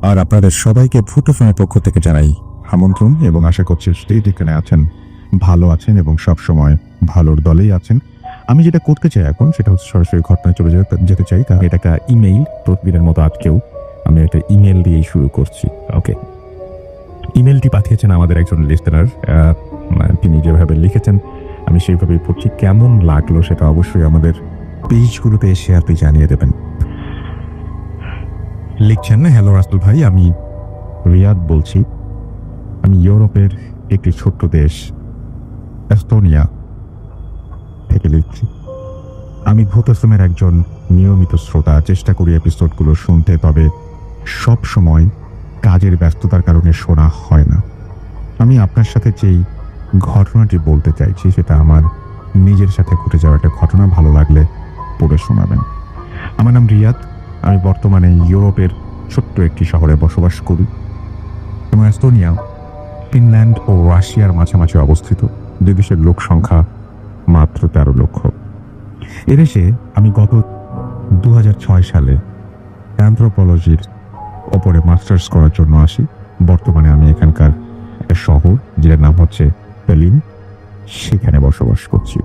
আর আপনাদের সবাইকে ফুটোফোনের পক্ষ থেকে জানাই আমন্ত্রণ এবং আশা করছি যেখানে আছেন ভালো আছেন এবং সবসময় ভালোর দলেই আছেন। আমি যেটা করতে চাই এখন সেটা হচ্ছে সরাসরি ঘটনায় চলে যেতে চাই, কারণ এটা একটা ইমেইল। প্রতিদিনের মতো আজকেও আমি একটা ইমেল দিয়েই শুরু করছি। ওকে, ইমেলটি পাঠিয়েছেন আমাদের একজন লিসেনার। তিনি যেভাবে লিখেছেন আমি সেইভাবেই পড়ছি। কেমন লাগলো সেটা অবশ্যই আমাদের পেজগুলোতে এসে আপনি জানিয়ে দেবেন। লিখছেন, হ্যালো রাসেল ভাই, আমি রিয়াদ বলছি। আমি ইউরোপের একটি ছোট্ট দেশ এস্তোনিয়া থেকে লিখছি। আমি ভূতসমের একজন নিয়মিত শ্রোতা, চেষ্টা করি এপিসোডগুলো শুনতে, তবে সব সময় কাজের ব্যস্ততার কারণে শোনা হয় না। আমি আপনার সাথে যেই ঘটনাটি বলতে চাইছি সেটা আমার নিজের সাথে ঘটে যাওয়া একটা ঘটনা। ভালো লাগলে পড়ে শোনাবেন। আমার নাম রিয়াদ। আমি বর্তমানে ইউরোপের ছোট্ট একটি শহরে বসবাস করি এবং এস্তোনিয়া ফিনল্যান্ড ও রাশিয়ার মাঝামাঝি অবস্থিত। যে দেশের লোক সংখ্যা মাত্র 13 লক্ষ। এদেশে আমি গত 2006 সালে অ্যানথ্রোপোলজির ওপরে মাস্টার্স করার জন্য আসি। বর্তমানে আমি এখানকার একটা শহর যেটার নাম হচ্ছে তালিন, সেখানে বসবাস করছি।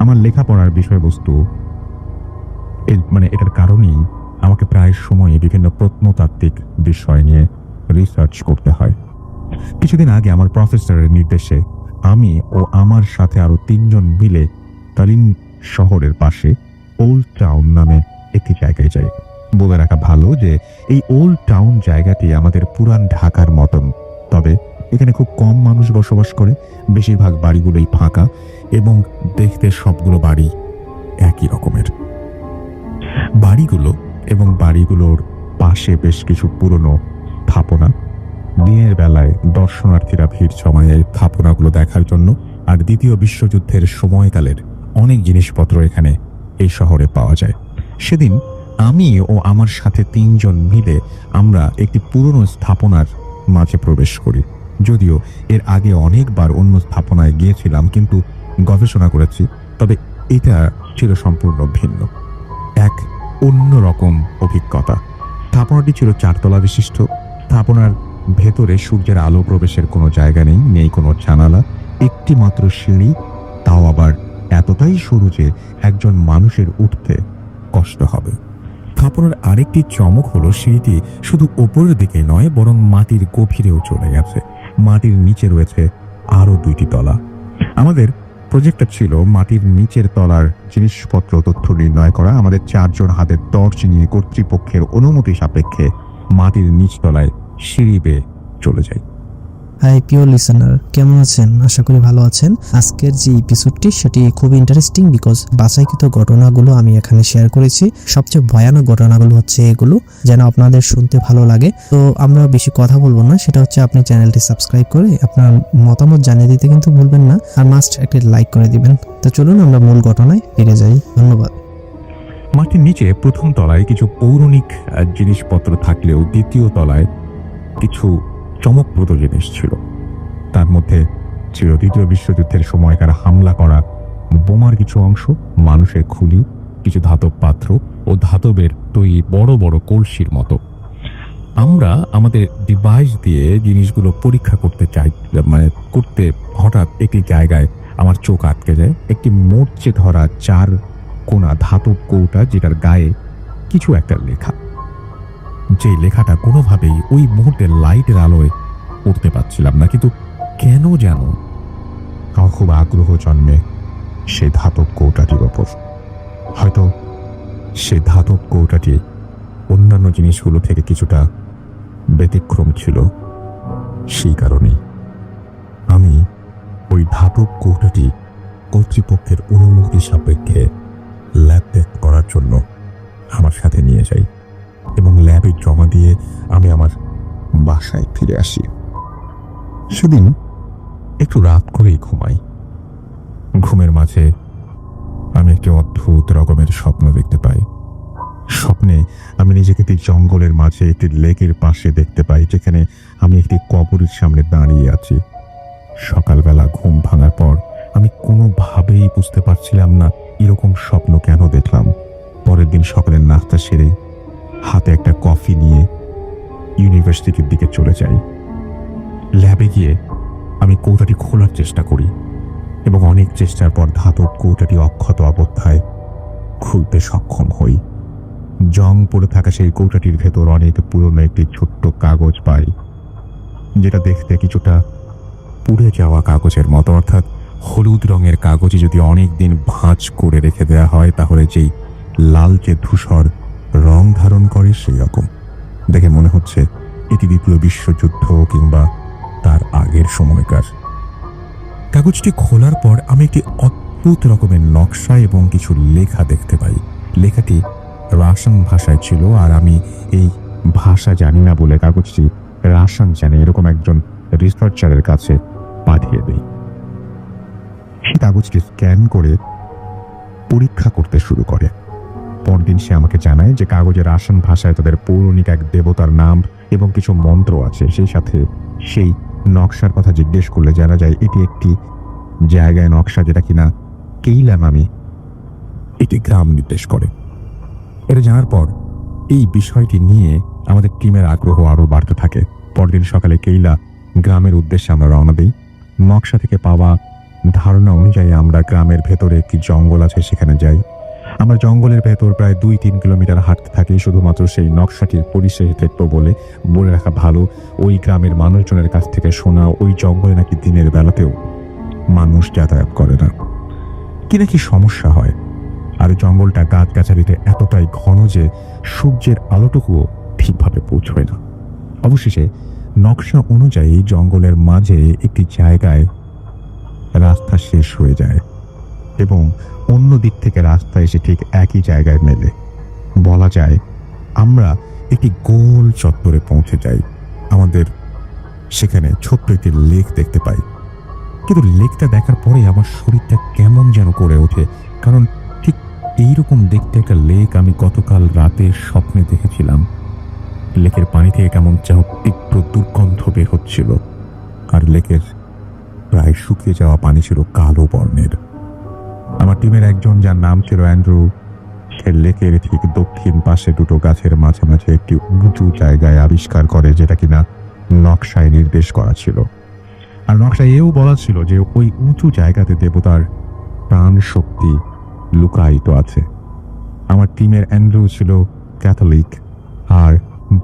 আমার লেখাপড়ার বিষয়বস্তু এটার কারণেই আমাকে প্রায় সময় বিভিন্ন প্রত্নতাত্ত্বিক বিষয় নিয়ে রিসার্চ করতে হয়। কিছুদিন আগে আমার প্রফেসরের নির্দেশে আমি ও আমার সাথে আরো 3 জন মিলে তালিন শহরের পাশে ওল্ড টাউন নামে একটি জায়গায় যাই। বলে রাখা ভালো যে এই ওল্ড টাউন জায়গাটি আমাদের পুরান ঢাকার মতন, তবে এখানে খুব কম মানুষ বসবাস করে। বেশিরভাগ বাড়িগুলোই ফাঁকা এবং দেখতে সবগুলো বাড়ি একই রকমের। বাড়িগুলোর পাশে বেশ কিছু পুরনো স্থাপনা। দিনের বেলায় দর্শনার্থীরা ভিড় জমায় এই স্থাপনাগুলো দেখার জন্য। আর দ্বিতীয় বিশ্বযুদ্ধের সময়কালের অনেক জিনিসপত্র এখানে এই শহরে পাওয়া যায়। সেদিন আমি ও আমার সাথে 3 জন মিলে আমরা একটি পুরনো স্থাপনার মাঝে প্রবেশ করি। যদিও এর আগে অনেকবার অন্য স্থাপনায় গিয়েছিলাম, কিন্তু গবেষণা করেছি, তবে এটা ছিল সম্পূর্ণ ভিন্ন, এক অন্যরকম অভিজ্ঞতা। স্থাপনাটি ছিল 4 তলা বিশিষ্ট। স্থাপনার ভেতরে সূর্যের আলো প্রবেশের কোনো জায়গা নেই কোনো জানালা, একটি মাত্র সিঁড়ি, তাও আবার এতটাই সরু যে একজন মানুষের উঠতে কষ্ট হবে। স্থাপনার আরেকটি চমক হলো সিঁড়িটি শুধু ওপরের দিকে নয়, বরং মাটির গভীরেও চলে গেছে। মাটির নিচে রয়েছে আরো 2টি তলা। আমাদের প্রজেক্টটা ছিল মাটির নিচের তলার জিনিসপত্র তথ্য নির্ণয় করা। আমাদের 4 জন হাতে টর্চ নিয়ে কর্তৃপক্ষের অনুমতি সাপেক্ষে মাটির নিচ তলায় সিঁড়ি বেয়ে চলে যাই। হাই প্রিয় লিসেনার, কেমন আছেন? আশা করি ভালো আছেন। আজকের যে এপিসোডটি সেটি খুব ইন্টারেস্টিং, বিকজ বাছাইকৃত ঘটনাগুলো আমি এখানে শেয়ার করেছি। সবচেয়ে ভয়ানক ঘটনাগুলো হচ্ছে এগুলো, যেন আপনাদের শুনতে ভালো লাগে। তো আমরা বেশি কথা বলবো না, সেটা হচ্ছে আপনি চ্যানেলটি সাবস্ক্রাইব করে আপনার মতামত জানিয়ে দিতে কিন্তু ভুলবেন না, আর মাস্ট একটি লাইক করে দিবেন। তো চলুন আমরা মূল ঘটনায় ফিরে যাই। ধন্যবাদ। মাটির নিচে প্রথম তলায় কিছু পৌরাণিক জিনিসপত্র থাকলেও দ্বিতীয় তলায় কিছু চমকপ্রদ জিনিস ছিল। তার মধ্যে ছিল দ্বিতীয় বিশ্বযুদ্ধের সময়কার হামলা করা বোমার কিছু অংশ, মানুষের খুলি, কিছু ধাতব পাত্র ও ধাতবের তৈরি বড় বড় কলসির মতো। আমরা আমাদের ডিভাইস দিয়ে জিনিসগুলো পরীক্ষা করতে হঠাৎ একটি জায়গায় আমার চোখ আটকে যায়। একটি মরচে ধরা 4 কোনা ধাতব কৌটা, যেটার গায়ে কিছু একটা লেখা। যে লেখাটা কোনোভাবেই ওই মুহূর্তে লাইটের আলোয় পড়তে পারছিলাম না, কিন্তু কেন যেন আমার খুব আগ্রহ জন্মে সেই ধাতব কৌটাটির ওপর। হয়তো সেই ধাতব কৌটাটি অন্যান্য জিনিসগুলো থেকে কিছুটা ব্যতিক্রম ছিল, সেই কারণেই আমি ওই ধাতব কৌটাটি কর্তৃপক্ষের অনুমতি সাপেক্ষে ল্যাব টেস্ট করার জন্য আমার সাথে নিয়ে যাই এবং ল্যাবে জমা দিয়ে আমি আমার বাসায় ফিরে আসি। সেদিন একটু রাত করেই ঘুমাই। ঘুমের মাঝে আমি একটি অদ্ভুত রকমের স্বপ্ন দেখতে পাই। স্বপ্নে আমি নিজেকে একটি জঙ্গলের মাঝে একটি লেকের পাশে দেখতে পাই, যেখানে আমি একটি কবরের সামনে দাঁড়িয়ে আছি। সকালবেলা ঘুম ভাঙার পর আমি কোনোভাবেই বুঝতে পারছিলাম না এরকম স্বপ্ন কেন দেখলাম। পরের দিন সকালের নাস্তা সেরে হাতে একটা কফি নিয়ে ইউনিভার্সিটির দিকে চলে যাই। ল্যাবে গিয়ে আমি কৌটাটি খোলার চেষ্টা করি এবং অনেক চেষ্টার পর ধাতব কৌটাটি অক্ষত অবস্থায় খুলতে সক্ষম হই। জং পড়ে থাকা সেই কৌটাটির ভেতর অনেক পুরনো একটি ছোট্ট কাগজ পাই, যেটা দেখতে কিছুটা পুড়ে যাওয়া কাগজের মতো, অর্থাৎ হলুদ রঙের কাগজে যদি অনেক দিন ভাঁজ করে রেখে দেওয়া হয় তাহলে যেই লালচে ধূসর রং ধারণ করে সেই রকম। দেখে মনে হচ্ছে এটি দ্বিতীয় বিশ্বযুদ্ধ কিংবা তার আগের সময়কার। কাগজটি খোলার পর আমি একটি অদ্ভুত রকমের নকশা এবং কিছু লেখা দেখতে পাই। লেখাটি রাশিয়ান ভাষায় ছিল, আর আমি এই ভাষা জানি না বলে কাগজটি রাশিয়ান জানে এরকম একজন রিসার্চারের কাছে পাঠিয়ে দেই। সেই কাগজটি স্ক্যান করে পরীক্ষা করতে শুরু করে। পরদিন সে আমাকে জানায় যে কাগজে রাশিয়ান ভাষায় তাদের পৌরাণিক এক দেবতার নাম এবং কিছু মন্ত্র আছে। সেই সাথে সেই নকশার কথা জিজ্ঞেস করলে জানা যায় এটি একটি জায়গায় নকশা, যেটা কিনা কেইলা নামে একটি গ্রাম নির্দেশ করে। এটা জানার পর এই বিষয়টি নিয়ে আমাদের টিমের আগ্রহ আরো বাড়তে থাকে। পরদিন সকালে কেইলা গ্রামের উদ্দেশ্যে আমরা রওনা দিই। নকশা থেকে পাওয়া ধারণা অনুযায়ী আমরা গ্রামের ভেতরে একটি জঙ্গল আছে সেখানে যাই। আমরা জঙ্গলের ভেতর প্রায় 2-3 কিলোমিটার হাঁটতে থাকি শুধুমাত্র সেই নকশাটির পরিচয় দেখব বলে রাখা ভালো। ওই গ্রামের মানুষজনের কাছ থেকে শোনা ওই জঙ্গলে নাকি দিনের বেলাতেও মানুষ যাতায়াত করে না, কি নাকি সমস্যা হয়। আর জঙ্গলটা গাছগাছালিতে এতটাই ঘন যে সূর্যের আলোটুকুও ঠিকভাবে পৌঁছয় না। অবশেষে নকশা অনুযায়ী জঙ্গলের মাঝে একটি জায়গায় রাস্তা শেষ হয়ে যায় এবং অন্য দিক থেকে রাস্তা এসে ঠিক একই জায়গায় মেলে। বলা যায় আমরা একটি গোল চত্বরে পৌঁছে যাই। আমাদের সেখানে ছোট্ট একটি লেক দেখতে পাই, কিন্তু লেকটা দেখার পরে আমার শরীরটা কেমন যেন করে ওঠে, কারণ ঠিক এইরকম দেখতে একটা লেক আমি গতকাল রাতে স্বপ্নে দেখেছিলাম। লেকের পানি থেকে কেমন যেন তীব্র দুর্গন্ধ বের হচ্ছিল, আর লেকের প্রায় শুকিয়ে যাওয়া পানি ছিল কালো বর্ণের। আমার টিমের একজন, যার নাম ছিল অ্যান্ড্রু, সে লেকের ঠিক দক্ষিণ পাশে দুটো গাছের মাঝামাঝি একটি উঁচু জায়গায় আবিষ্কার করে, যেটা কিনা নকশায় নির্দেশ করা ছিল। আর নকশায় এও বলা ছিল যে ওই উঁচু জায়গাতে দেবতার প্রাণ শক্তি লুকায়িত আছে। আমার টিমের অ্যান্ড্রু ছিল ক্যাথলিক আর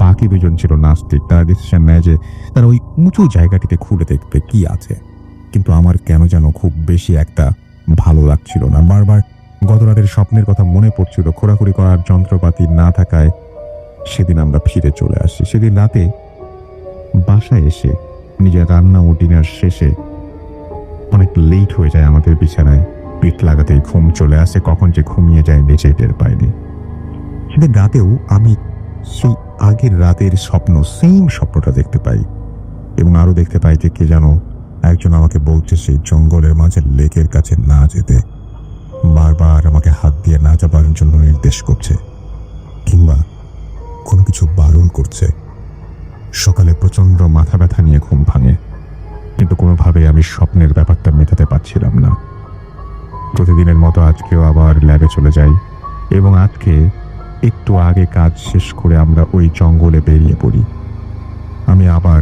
বাকি দুজন ছিল নাস্তিক। তারা ডিসিশন নেয় যে তারা ওই উঁচু জায়গাটিতে খুঁড়ে দেখবে কি আছে, কিন্তু আমার কেন যেন খুব বেশি একটা ভালো লাগছিল না। বারবার গত রাতের স্বপ্নের কথা মনে পড়ছিল। খোঁড়াখুড়ি করার যন্ত্রপাতি না থাকায় সেদিন আমরা ফিরে চলে আসি। সেদিন রাতে বাসায় এসে নিজের রান্না ও ডিনার শেষে অনেক লেট হয়ে যায় আমাদের। বিছানায় পিঠ লাগাতেই ঘুম চলে আসে। কখন যে ঘুমিয়ে যায় নিজেই টের পাইনি। সেদিন রাতেও আমি সেই আগের রাতের সেম স্বপ্নটা দেখতে পাই এবং আরো দেখতে পাই যে কে যেন একজন আমাকে বলছে সেই জঙ্গলের মাঝে লেকের কাছে না যেতে, বারবার আমাকে হাত দিয়ে না যাবার জন্য নির্দেশ করছে কিংবা কোনো কিছু বারণ করছে। সকালে প্রচন্ড মাথা ব্যথা নিয়ে ঘুম ভাঙে, কিন্তু কোনোভাবে আমি স্বপ্নের ব্যাপারটা মেটাতে পারছিলাম না। প্রতিদিনের মতো আজকেও আবার ল্যাবে চলে যাই এবং আজকে একটু আগে কাজ শেষ করে আমরা ওই জঙ্গলে বেরিয়ে পড়ি। আমি আবার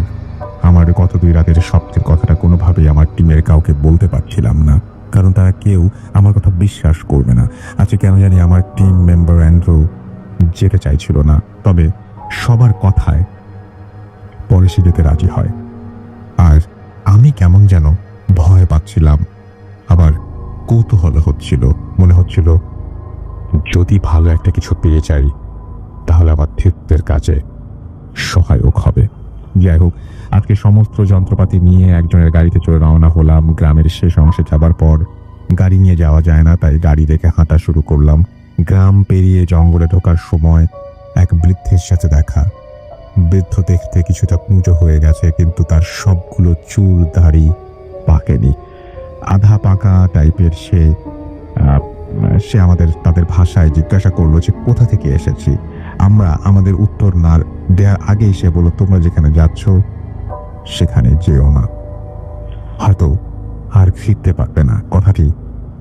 আমার গত 2 রাতের স্বপ্নের কথাটা কোনোভাবেই আমার টিমের কাউকে বলতে পারছিলাম না, কারণ তারা কেউ আমার কথা বিশ্বাস করবে না। আজকে কেন জানি আমার টিম মেম্বার অ্যান্ড্রু যেতে চাইছিল না, তবে সবার কথায় পরে সে যেতে রাজি হয়। আর আমি কেমন যেন ভয় পাচ্ছিলাম, আবার কৌতূহল হচ্ছিল। মনে হচ্ছিল যদি ভালো একটা কিছু পেয়ে যাই তাহলে আমার থিপ্তের কাজে সহায়ক হবে। যাই হোক, আজকে সমস্ত যন্ত্রপাতি নিয়ে একজনের গাড়িতে চলে রওনা হলাম। গ্রামের শেষ অংশে যাবার পর গাড়ি নিয়ে যাওয়া যায় না, তাই গাড়ি রেখে হাঁটা শুরু করলাম। গ্রাম পেরিয়ে জঙ্গলে ঢোকার সময় এক বৃদ্ধের সাথে দেখা। বৃদ্ধ দেখতে কিছুটা কুঁজো হয়ে গেছে, কিন্তু তার সবগুলো চুল দাড়ি পাকেনি, আধা পাকা টাইপের। সে তাদের ভাষায় জিজ্ঞাসা করলো যে কোথা থেকে এসেছি। আমরা আমাদের উত্তর না দেওয়ার আগেই সে বলল, তোমরা যেখানে যাচ্ছ সেখানে যেও না, হয়তো আর ফিরতে পারবে না। কথাটি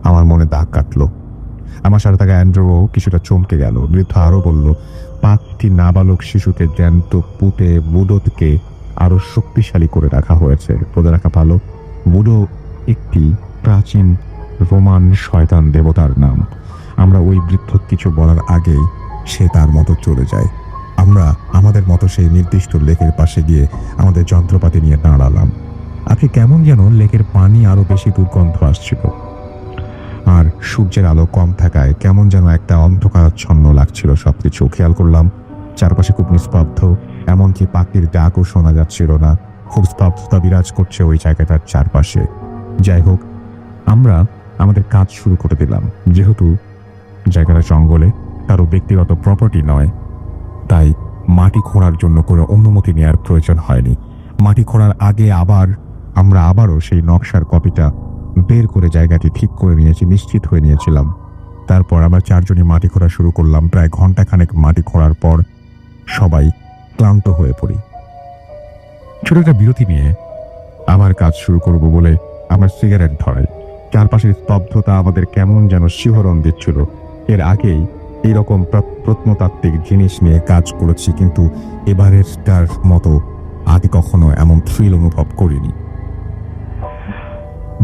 আমার মনে দাগ কাটলো। আমার সাথে থাকা অ্যান্ড্রুও কিছুটা চমকে গেল। বৃদ্ধ আরো বলল, 5টি নাবালক শিশুকে জ্যান্ত পুঁতে বুডোকে আরো শক্তিশালী করে রাখা হয়েছে। বলে রাখা ভালো, বুডো একটি প্রাচীন রোমান শয়তান দেবতার নাম। আমরা ওই বৃদ্ধ কিছু বলার আগেই সে তার মতো চলে যায়। আমরা আমাদের মতো সেই নির্দিষ্ট লেকের পাশে গিয়ে আমাদের যন্ত্রপাতি নিয়ে দাঁড়ালাম। আজকে কেমন যেন লেকের পানি আরো বেশি দুর্গন্ধ আসছিল, আর সূর্যের আলো কম থাকায় কেমন যেন একটা অন্ধকারাচ্ছন্ন লাগছিল সবকিছু। খেয়াল করলাম চারপাশে খুব নিস্তব্ধ, এমনকি পাখির ডাকও শোনা যাচ্ছিল না। খুব স্তব্ধতা বিরাজ করছে ওই জায়গাটার চারপাশে। যাই হোক, আমরা আমাদের কাজ শুরু করে দিলাম। যেহেতু জায়গাটা জঙ্গলে, কারো ব্যক্তিগত প্রপার্টি নয়, তাই মাটি খোঁড়ার জন্য কোনো অনুমতি নেওয়ার প্রয়োজন হয়নি। মাটি খোঁড়ার আগে আমরা আবারও সেই নকশার কপিটা বের করে জায়গাটি ঠিক করে নিয়েছি, নিশ্চিত হয়ে নিয়েছিলাম। তারপর আমরা 4 জনই মাটি খোঁড়া শুরু করলাম। প্রায় ঘন্টাখানেক মাটি খোঁড়ার পর সবাই ক্লান্ত হয়ে পড়ি। ছোট একটা বিরতি নিয়ে আবার কাজ শুরু করব বলে আমরা সিগারেট ধরাই। চারপাশের স্তব্ধতা আমাদের কেমন যেন শিহরণ দিচ্ছিল। এর আগেই এইরকম প্রত্নতাত্ত্বিক জিনিস নিয়ে কাজ করেছি, কিন্তু এবারেরটার মতো আগে কখনো এমন থ্রিল অনুভব করিনি।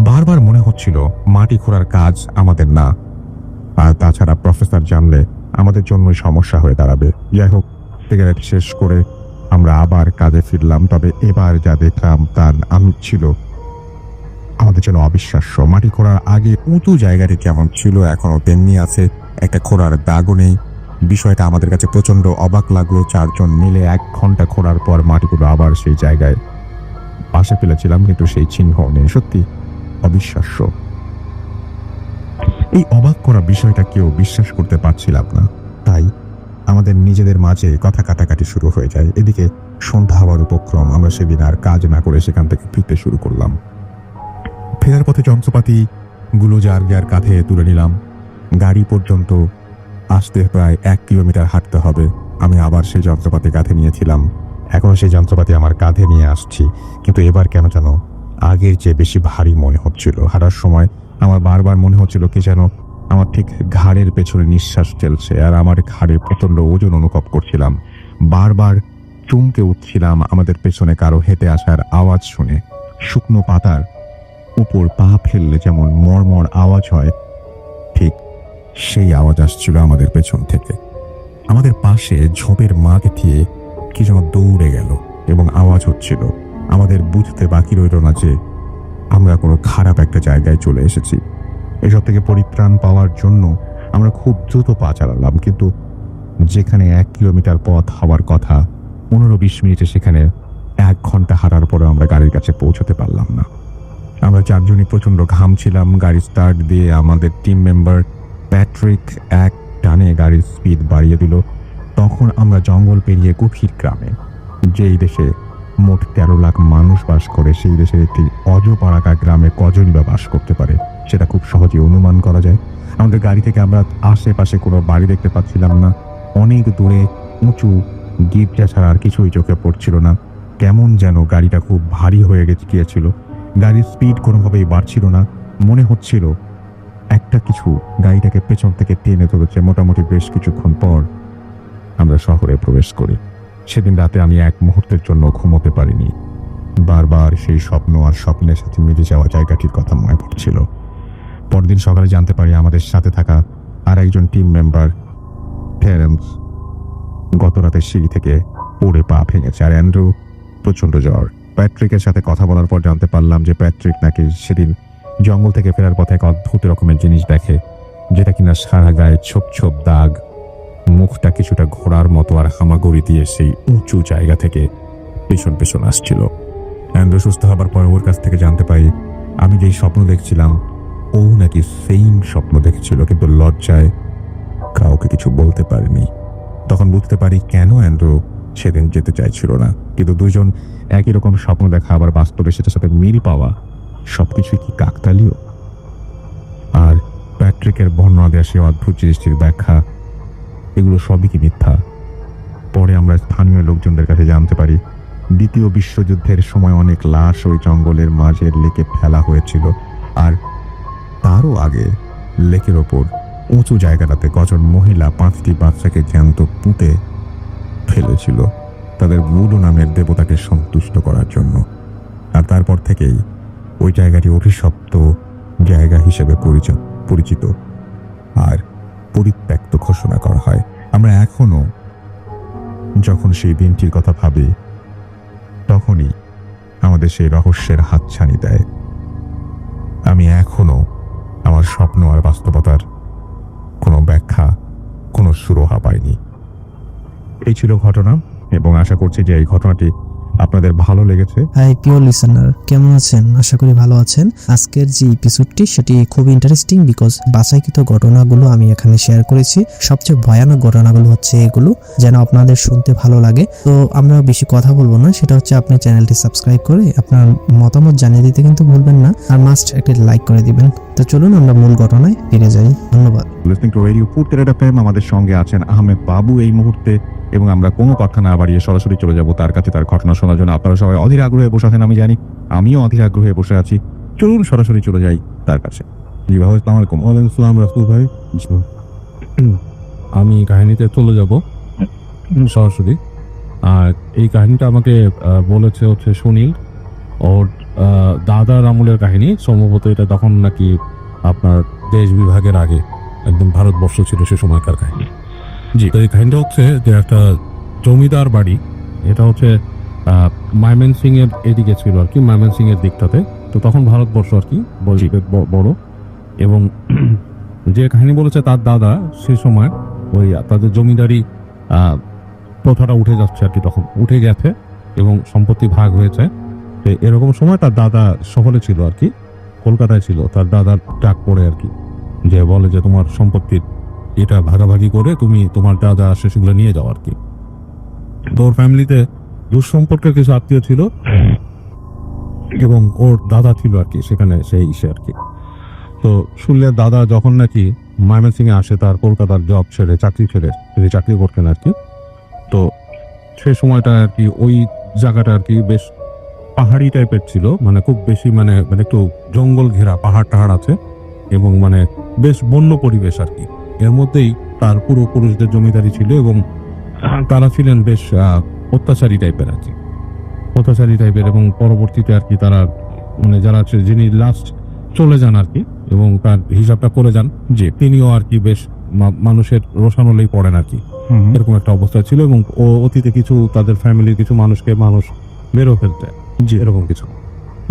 বারবার মনে হচ্ছিল মাটি খোঁড়ার কাজ আমাদের না, আর তাছাড়া প্রফেসর জানলে আমাদের জন্যই সমস্যা হয়ে দাঁড়াবে। যাই হোক, সিগারেট শেষ করে আমরা আবার কাজে ফিরলাম। তবে এবার যা দেখলাম তার আমেজ ছিল আমাদের জন্য অবিশ্বাস্য। মাটি খোঁড়ার আগে উঁচু জায়গাটি যেমন ছিল এখনো তেমনি আছে, একটা খোঁড়ার দাগও নেই। বিষয়টা আমাদের কাছে প্রচন্ড অবাক লাগলো। 4 জন মিলে 1 ঘন্টা খোঁড়ার পর মাটিগুলো আবার সেই জায়গায় পাশে ফেলেছিলাম, কিন্তু সেই চিহ্ন নেই। সত্যি অবিশ্বাস্য। এই অবাক করা বিষয়টা কেউ বিশ্বাস করতে পারছিলাম না, তাই আমাদের নিজেদের মাঝে কথা কাটাকাটি শুরু হয়ে যায়। এদিকে সন্ধ্যা হওয়ার উপক্রম। আমরা সেদিন আর কাজ না করে সেখান থেকে ফিরতে শুরু করলাম। ফেরার পথে যন্ত্রপাতি গুলো যার যার কাঁধে তুলে নিলাম। গাড়ি পর্যন্ত আসতে প্রায় 1 কিলোমিটার হাঁটতে হবে। আমি আবার সেই যন্ত্রপাতি কাঁধে নিয়েছিলাম। এখনো সেই যন্ত্রপাতি আমার কাঁধে নিয়ে আসছি, কিন্তু এবার কেন যেন আগের চেয়ে বেশি ভারী মনে হচ্ছিল। হাঁটার সময় আমার বারবার মনে হচ্ছিল কি যেন আমার ঠিক ঘাড়ের পেছনে নিঃশ্বাস চলছে, আর আমার ঘাড়ে প্রচন্ড ওজন অনুভব করছিলাম। বারবার চমকে উঠছিলাম আমাদের পেছনে কারো হেঁটে আসার আওয়াজ শুনে। শুকনো পাতার উপর পা ফেললে যেমন মরমর আওয়াজ হয়, ঠিক সেই আওয়াজ আসছিল আমাদের পেছন থেকে। আমাদের পাশে ঝোপের মাকে দিয়ে কি যেন দৌড়ে গেল এবং আওয়াজ হচ্ছিল। আমাদের বুঝতে বাকি রইল না যে আমরা কোনো খারাপ একটা জায়গায় চলে এসেছি। এসব থেকে পরিত্রাণ পাওয়ার জন্য আমরা খুব দ্রুত পা চালালাম, কিন্তু যেখানে 1 কিলোমিটার পথ হওয়ার কথা 15-20 মিনিটে সেখানে 1 ঘন্টা হাঁটার পরে আমরা গাড়ির কাছে পৌঁছতে পারলাম না। আমরা 4 জনই প্রচন্ড ঘামছিলাম। গাড়ি স্টার্ট দিয়ে আমাদের টিম মেম্বার প্যাট্রিক এক টানে গাড়ির স্পিড বাড়িয়ে দিল। তখন আমরা জঙ্গল পেরিয়ে গভীর গ্রামে, যেই দেশে মোট 13 লাখ মানুষ বাস করে, সেই দেশের একটি অজপাড়াকা গ্রামে কজনই বা বাস করতে পারে সেটা খুব সহজে অনুমান করা যায়। আমাদের গাড়ি থেকে আমরা আশেপাশে কোনো বাড়ি দেখতে পাচ্ছিলাম না। অনেক দূরে উঁচু গির্জা ছাড়া আর কিছুই চোখে পড়ছিল না। কেমন যেন গাড়িটা খুব ভারী হয়ে গিয়েছিল। গাড়ির স্পিড কোনোভাবেই বাড়ছিল না। মনে হচ্ছিল একটা কিছু গাড়িটাকে পেছন থেকে টেনে ধরেছে। মোটামুটি বেশ কিছুক্ষণ পর আমরা শহরে প্রবেশ করি। সেদিন রাতে আমি 1 মুহূর্তের জন্য ঘুমোতে পারিনি। বারবার সেই স্বপ্ন আর স্বপ্নের সাথে মিলে যাওয়া জায়গাটির কথা মনে পড়ছিল। পরদিন সকালে জানতে পারি আমাদের সাথে থাকা আর একজন টিম মেম্বার টেরেন্স গত রাতে সিঁড়ি থেকে পড়ে পা ভেঙেছে, আর অ্যান্ড্রু প্রচন্ড জ্বর। প্যাট্রিকের সাথে কথা বলার পর জানতে পারলাম যে প্যাট্রিক নাকি সেদিন জঙ্গল থেকে ফেরার পথে এক অদ্ভুত রকমের জিনিস দেখে, যেটা কিনা সারা গায়ে ছোপ ছোপ দাগ, মুখটা কিছুটা ঘোড়ার মতো, আর হামাগুড়ি দিয়ে সেই উঁচু জায়গা থেকে পেছন পেছন আসছিল। অ্যান্ড্রু সুস্থ হবার পর ওর কাছ থেকে জানতে পারি আমি যেই স্বপ্ন দেখছিলাম ও নাকি সেম স্বপ্ন দেখছিল, কিন্তু লজ্জায় কাউকে কিছু বলতে পারিনি। তখন বুঝতে পারি কেন অ্যান্ড্রু সেদিন যেতে চাইছিল না। কিন্তু 2 জন একই রকম স্বপ্ন দেখা আবার বাস্তবে সেটার সাথে মিল পাওয়া সবকিছুই কি কাকতালীয়? আর প্যাট্রিকের বর্ণনা দেওয়া সেই অদ্ভুত জিনিসটির ব্যাখ্যা, এগুলো সবই কি মিথ্যা? পরে আমরা স্থানীয় লোকজনদের কাছে জানতে পারি 2য় বিশ্বযুদ্ধের সময় অনেক লাশ ওই জঙ্গলের মাঝের লেকে ফেলা হয়েছিল, আর তারও আগে লেকের ওপর উঁচু জায়গাটাতে কজন মহিলা 5টি বাচ্চাকে জ্যান্ত পুঁতে ফেলেছিল তাদের বুডো নামের দেবতাকে সন্তুষ্ট করার জন্য। আর তারপর থেকেই ওই জায়গাটি অভিশপ্ত জায়গা হিসেবে পরিচিত আর পরিত্যক্ত ঘোষণা করা হয়। আমরা এখনো যখন সেই দিনটির কথা ভাবি তখনই আমাদের সেই রহস্যের হাতছানি দেয়। আমি এখনো আমার স্বপ্ন আর বাস্তবতার কোনো ব্যাখ্যা, কোনো সুরাহা পাইনি। এই ছিল ঘটনা, এবং আশা করছি যে এই ঘটনাটি আপনাদের ভালো লেগেছে। হাই প্রিয় লিসেনার, কেমন আছেন? আশা করি ভালো আছেন। আজকের যে এপিসোডটি সেটি খুব ইন্টারেস্টিং বিকজ বাছাইকৃত ঘটনাগুলো আমি এখানে শেয়ার করেছি। সবচেয়ে ভয়ানক ঘটনাগুলো হচ্ছে এগুলো, যেন আপনাদের শুনতে ভালো লাগে। তো আমরা বেশি কথা বলবো না, সেটা হচ্ছে আপনি চ্যানেলটি সাবস্ক্রাইব করে আপনার মতামত জানিয়ে দিতে কিন্তু ভুলবেন না, আর মাস্ট একটা লাইক করে দিবেন। তো চলুন আমরা মূল ঘটনায় ফিরে যাই। ধন্যবাদ। লিসনিং টু রেডিও ফুরতেরাট এফএম। আমাদের সঙ্গে আছেন আহমেদ বাবু এই মুহূর্তে, এবং আমরা কোনো কথা না বাড়িয়ে সরাসরি চলে যাব তার কাছে, তার ঘটনা শোনার জন্য। আপনারা সবাই অধীর আগ্রহে বসে আছেন, আমি জানি, আমিও অধীর আগ্রহে বসে আছি। চলুন সরাসরি চলে যাই তার কাছে। জি ভাই, আসসালামু আলাইকুম। ওয়ালাইকুম আসসালাম রাসূল ভাই। আমি কাহিনীতে চলে যাব সরাসরি। আর এই কাহিনীটা আমাকে বলেছে হচ্ছে সুনীল, ওর দাদার আমলের কাহিনী। সম্ভবত এটা তখন নাকি আপনার দেশ বিভাগের আগে একদম ভারতবর্ষ ছিল সে সময়কার কাহিনী। জি, তো এই কাহিনীটা হচ্ছে যে একটা জমিদার বাড়ি, এটা হচ্ছে ময়মনসিং এর এদিকে ছিল আর কি, ময়মনসিং এর দিকটাতে। তো তখন ভারতবর্ষ আর কি বড়, এবং যে কাহিনী বলেছে তার দাদা সে সময় ওই তাদের জমিদারি প্রথাটা উঠে যাচ্ছে আর কি, তখন উঠে গেছে এবং সম্পত্তি ভাগ হয়েছে। তো এরকম সময় তার দাদা শহরে ছিল আর কি, কলকাতায় ছিল। তার দাদার ডাক পড়ে আর কি, যে বলে যে তোমার সম্পত্তির এটা ভাগাভাগি করে তুমি তোমার দাদা আসে সেগুলো নিয়ে যাও আর কি। তো ওর ফ্যামিলিতে দুঃসম্পর্কের কিছু আত্মীয় ছিল এবং ওর দাদা ছিল আর কি সেখানে, সেই ইসে আর কি। তো শুনলে দাদা যখন নাকি ময়মনসিং এ আসে, তার কলকাতার জব ছেড়ে, চাকরি ছেড়ে, তিনি চাকরি করতেন আর কি। তো সেই সময়টা আর কি ওই জায়গাটা আর কি বেশ পাহাড়ি টাইপের ছিল, মানে খুব বেশি মানে মানে একটু জঙ্গল ঘেরা, পাহাড় টাহাড় আছে এবং মানে বেশ বন্য পরিবেশ আর কি। এর মধ্যেই তার পুরুষদের জমিদারি ছিল এবং তারা ছিলেন বেশ অত্যাচারী টাইপের আর কি, অত্যাচারী টাইপের। এবং পরবর্তীতে আর কি তারা মানে যারা আছে, যিনি লাস্ট চলে যান আর কি, এবং তার হিসাবটা করে যান, যে তিনিও আর কি বেশ মানুষের রোষানলেই পড়েন আর কি, এরকম একটা অবস্থা ছিল। এবং ও অতীতে কিছু তাদের ফ্যামিলির কিছু মানুষকে মানুষ মেরেও ফেলতে, যে এরকম কিছু।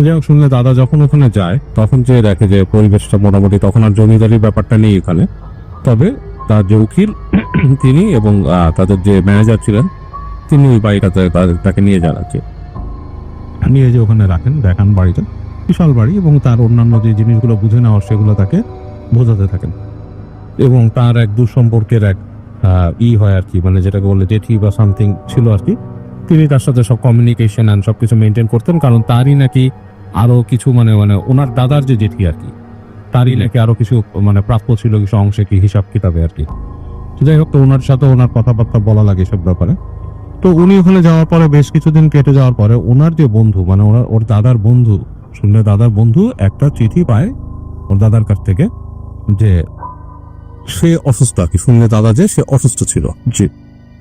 যাই হোক, শুনলে দাদা যখন ওখানে যায় তখন যে দেখে যে পরিবেশটা মোটামুটি তখন আর জমিদারির ব্যাপারটা নেই এখানে। তবে তার যে উকিল তিনি এবং তাদের যে ম্যানেজার ছিলেন তিনি ওই বাড়িটাতে তাকে নিয়ে যান আর কি, নিয়ে যে ওখানে রাখেন, দেখান বাড়িটা, বিশাল বাড়ি, এবং তার অন্যান্য যে জিনিসগুলো বুঝে নেওয়ার সেগুলো তাকে বোঝাতে থাকেন। এবং তার এক দুঃসম্পর্কের এক হয় আর কি, মানে যেটাকে বলে জেঠি বা সামথিং ছিল আর কি। তিনি তার সাথে সব কমিউনিকেশন অ্যান্ড সবকিছু মেনটেন করতেন, কারণ তারই নাকি আরো কিছু মানে মানে ওনার দাদার যে জেঠি আর কি, তারই নাকি আরো কিছু মানে প্রাপ্য ছিল কিছু অংশে, কি হিসাব কিতাবে আর কি। যাই হোক, তো ওনার সাথে ওনার কথাবার্তা বলা লাগে সব ব্যাপারে। তো উনি ওখানে যাওয়ার পরে বেশ কিছুদিন কেটে যাওয়ার পরে ওনার যে বন্ধু, মানে ওর দাদার বন্ধু, শুনলে দাদার বন্ধু একটা চিঠি পায় ওর দাদার কাছ থেকে, যে সে অসুস্থ আর কি। শুনলে দাদা যে সে অসুস্থ ছিল, জি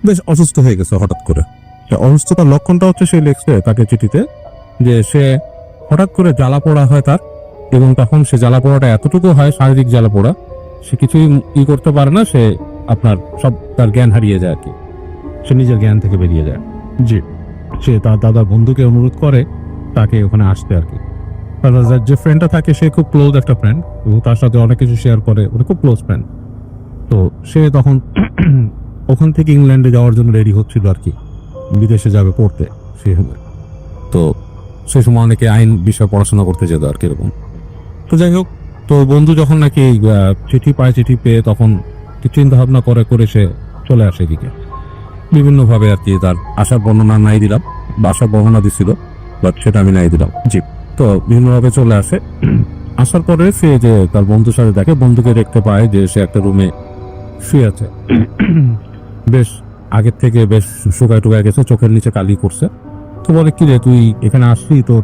বেশ অসুস্থ হয়ে গেছে হঠাৎ করে। অসুস্থতার লক্ষণটা হচ্ছে সে লিখছে তাকে চিঠিতে যে সে হঠাৎ করে জ্বালা পোড়া হয় তার, এবং তখন সে জ্বালা পোড়াটা এতটুকু হয়, শারীরিক জ্বালা পোড়া, সে কিছুই করতে পারে না, সে আপনার সব তার জ্ঞান হারিয়ে যায় আর কি, সে নিজের জ্ঞান থেকে বেরিয়ে যায়। জি, সে তার দাদার বন্ধুকে অনুরোধ করে তাকে ওখানে আসতে আর কি। তার যে ফ্রেন্ডটা থাকে সে খুব ক্লোজ একটা ফ্রেন্ড, এবং তার সাথে অনেক কিছু শেয়ার করে, ওটা খুব ক্লোজ ফ্রেন্ড। তো সে তখন ওখান থেকে ইংল্যান্ডে যাওয়ার জন্য রেডি হচ্ছিল আর কি, বিদেশে যাবে পড়তে সে সময়। তো সে সময় অনেকে আইন বিষয়ে পড়াশোনা করতে যেত আর কি এরকম। তো যাই হোক, তো বন্ধু যখন নাকি চিঠি পায়, চিঠি পেয়ে তখন চিন্তা ভাবনা করে সে চলে আসে এদিকে বিভিন্নভাবে আর কি। তার আশার বর্ণনা নাই দিলাম, বা আশার বর্ণনা দিছিল, বাট সেটা আমি নাই দিলাম। জি, তো বিভিন্নভাবে চলে আসে। আসার পরে সে যে তার বন্ধুর সাথে দেখে, বন্ধুকে দেখতে পায় যে সে একটা রুমে শুয়ে আছে, বেশ আগের থেকে বেশ শুকায় টুকায় গেছে, চোখের নিচে কালি করছে। তো বলে, কি রে তুই এখানে আসছিস, তোর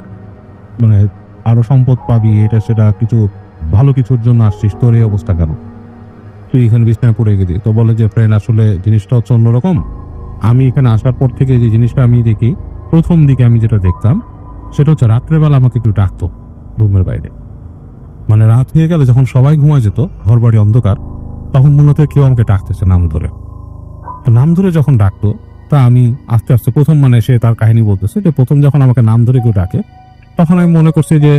মানে আরো সম্পদ পাবি, এটা সেটা কিছু ভালো কিছুর জন্য আসছিস, তোর এই অবস্থা কেন, তুই এখানে বিছানায় পড়ে গেলি? তো বলে যে ফ্রেন্ড, আসলে জিনিসটা হচ্ছে অন্যরকম, আমি এখানে আসার পর থেকে যে জিনিসটা আমি দেখি, প্রথম দিকে আমি যেটা দেখতাম সেটা হচ্ছে রাত্রেবেলা আমাকে একটু ডাকতো রুমের বাইরে। মানে রাত হয়ে গেলে যখন সবাই ঘুমায় যেত, ঘর বাড়ি অন্ধকার, তখন মনে হতো কেউ আমাকে ডাকতেছে নাম ধরে। তো নাম ধরে যখন ডাকতো, তা আমি আস্তে আস্তে প্রথম মানে সে তার কাহিনী বলতেছে যে প্রথম যখন আমাকে নাম ধরে কেউ ডাকে, তখন আমি মনে করছি যে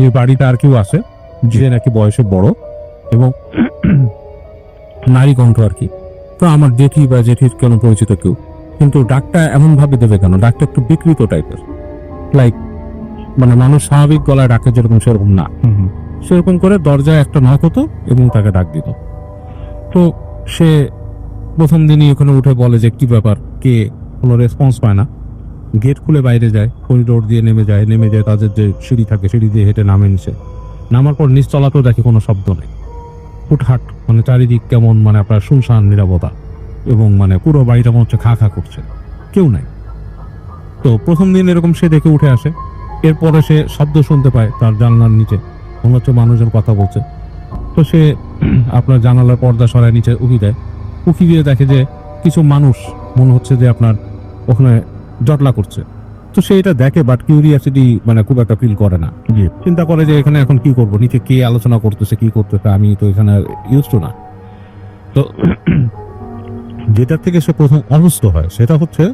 এই বাড়িতে আর কেউ আছে যে নাকি বয়সে বড় এবং নারী কণ্ঠ আর কি। তো আমার জেঠি বা জেঠির কোনো পরিচিত কেউ, কিন্তু ডাকটা এমন ভাবে দেবে কেন? ডাকটা একটু বিকৃত টাইপের, লাইক মানে মানুষ স্বাভাবিক গলায় ডাকে যেরকম সেরকম না, সেরকম করে দরজায় একটা নক হতো এবং তাকে ডাক দিত। তো সে প্রথম দিনই ওখানে উঠে বলে যে কি ব্যাপার, কে, কোনো রেসপন্স পায় না। গেট খুলে বাইরে যায়, করিডোর দিয়ে নেমে যায় তাদের যে সিঁড়ি থাকে সিঁড়ি দিয়ে হেঁটে নামে নিচে। নামার পর নিচতলাতেও দেখে কোনো শব্দ নেই, হুটহাট, মানে চারিদিক কেমন মানে আপনার শুনশান নীরবতা, এবং মানে পুরো বাড়িটা মনে হচ্ছে খা খা করছে, কেউ নাই। তো প্রথম দিন এরকম সে দেখে উঠে আসে। এরপরে সে শব্দ শুনতে পায় তার জানলার নিচে, মনে হচ্ছে মানুষজন কথা বলছে। তো সে আপনার জানালার পর্দা সরায় নিচে উকি দেয়, উকি দিয়ে দেখে যে কিছু মানুষ মনে হচ্ছে যে আপনার ওখানে জটলা করছে। তো সে এটা দেখে, বাট কিউরিয়াসিটি মানে খুব একটা ফিল করে না। চিন্তা করে যে এখানে এখন কি করব, নিচে কে আলোচনা করতেছে কি করতেছে, আমি তো এখানে ইউজ টু না। তো যেটার থেকে সে প্রথম অসুস্থ হয় সেটা হচ্ছে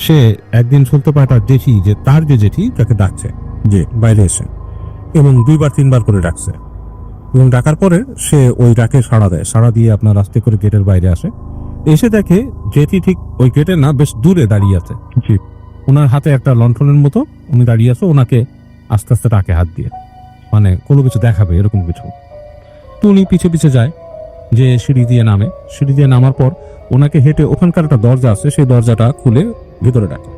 সে একদিন শুনতে পায় তার জেঠি, যে তার যে জেঠি তাকে ডাকছে যে বাইরে এসে, এবং 2বার 3বার করে ডাকছে। এবং ডাকার পরে সে ওই ডাকে সাড়া দেয়, সাড়া দিয়ে আপনার আস্তে করে গেটের বাইরে আসে। এসে দেখে জেঠি ঠিক ওই গেটে না, বেশ দূরে দাঁড়িয়ে আছে। ওনার হাতে একটা লণ্ঠনের মতো উনি দাঁড়িয়ে আছে, ওনাকে আস্তে আস্তে ডাকে হাত দিয়ে, মানে কোনো কিছু দেখাবে এরকম কিছু। তো উনি পিছে পিছে যায়, যে সিঁড়ি দিয়ে নামে। সিঁড়ি দিয়ে নামার পর ওনাকে হেঁটে ওখানকার একটা দরজা আছে, সেই দরজাটা খুলে ভিতরে ডাকে।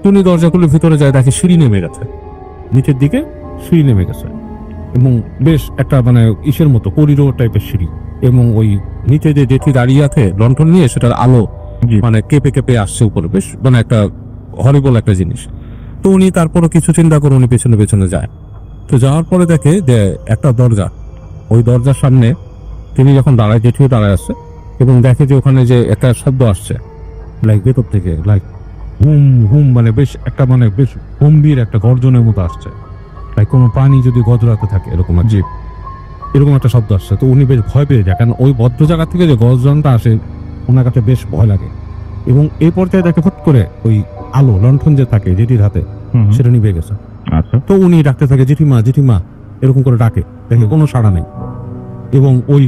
তো উনি দরজা খুলে ভিতরে যায়, দেখে সিঁড়ি নেমে গেছে, নিচের দিকে সিঁড়ি নেমে গেছে, এবং বেশ একটা মানে ইসের মতো করিডোর টাইপের সিঁড়ি, এবং ওই নিচে যে জেঠি দাঁড়িয়ে আছে লণ্ঠন নিয়ে, সেটার আলো মানে কেঁপে কেঁপে আসছে উপরে, বেশ মানে একটা হরিবল একটা জিনিস। তো উনি তারপরও কিছু চিন্তা করে উনি পেছনে পেছনে যায়। তো যাওয়ার পরে দেখে যে একটা দরজা, ওই দরজার সামনে তিনি যখন দাঁড়ায়, জেঠিও দাঁড়ায় আসছে, এবং দেখে যে ওখানে যে একটা শব্দ আসছে লাইক ভেতর থেকে, লাইক হুম হুম, মানে বেশ একটা মানে বেশ গম্ভীর একটা গর্জনের মতো আসছে, লাইক কোনো প্রাণী যদি গজরাতে থাকে এরকম আর জীব, এরকম একটা শব্দ আসছে। তো উনি বেশ ভয় পেয়ে যায়, কারণ ওই বদ্ধ জায়গা থেকে যে গর্জনটা আসে ওনার কাছে বেশ ভয় লাগে। এবং এই পর্যায়ে দেখে ফট করে ওই আলো লণ্ঠন যে থাকে জেঠির হাতে, সেটা নিভে গেছে। আচ্ছা। তো উনি ডাকতে থাকে জেঠিমা জেঠিমা, এরকম করে ডাকে, দেখে কোনো সাড়া নেই, এবং ওই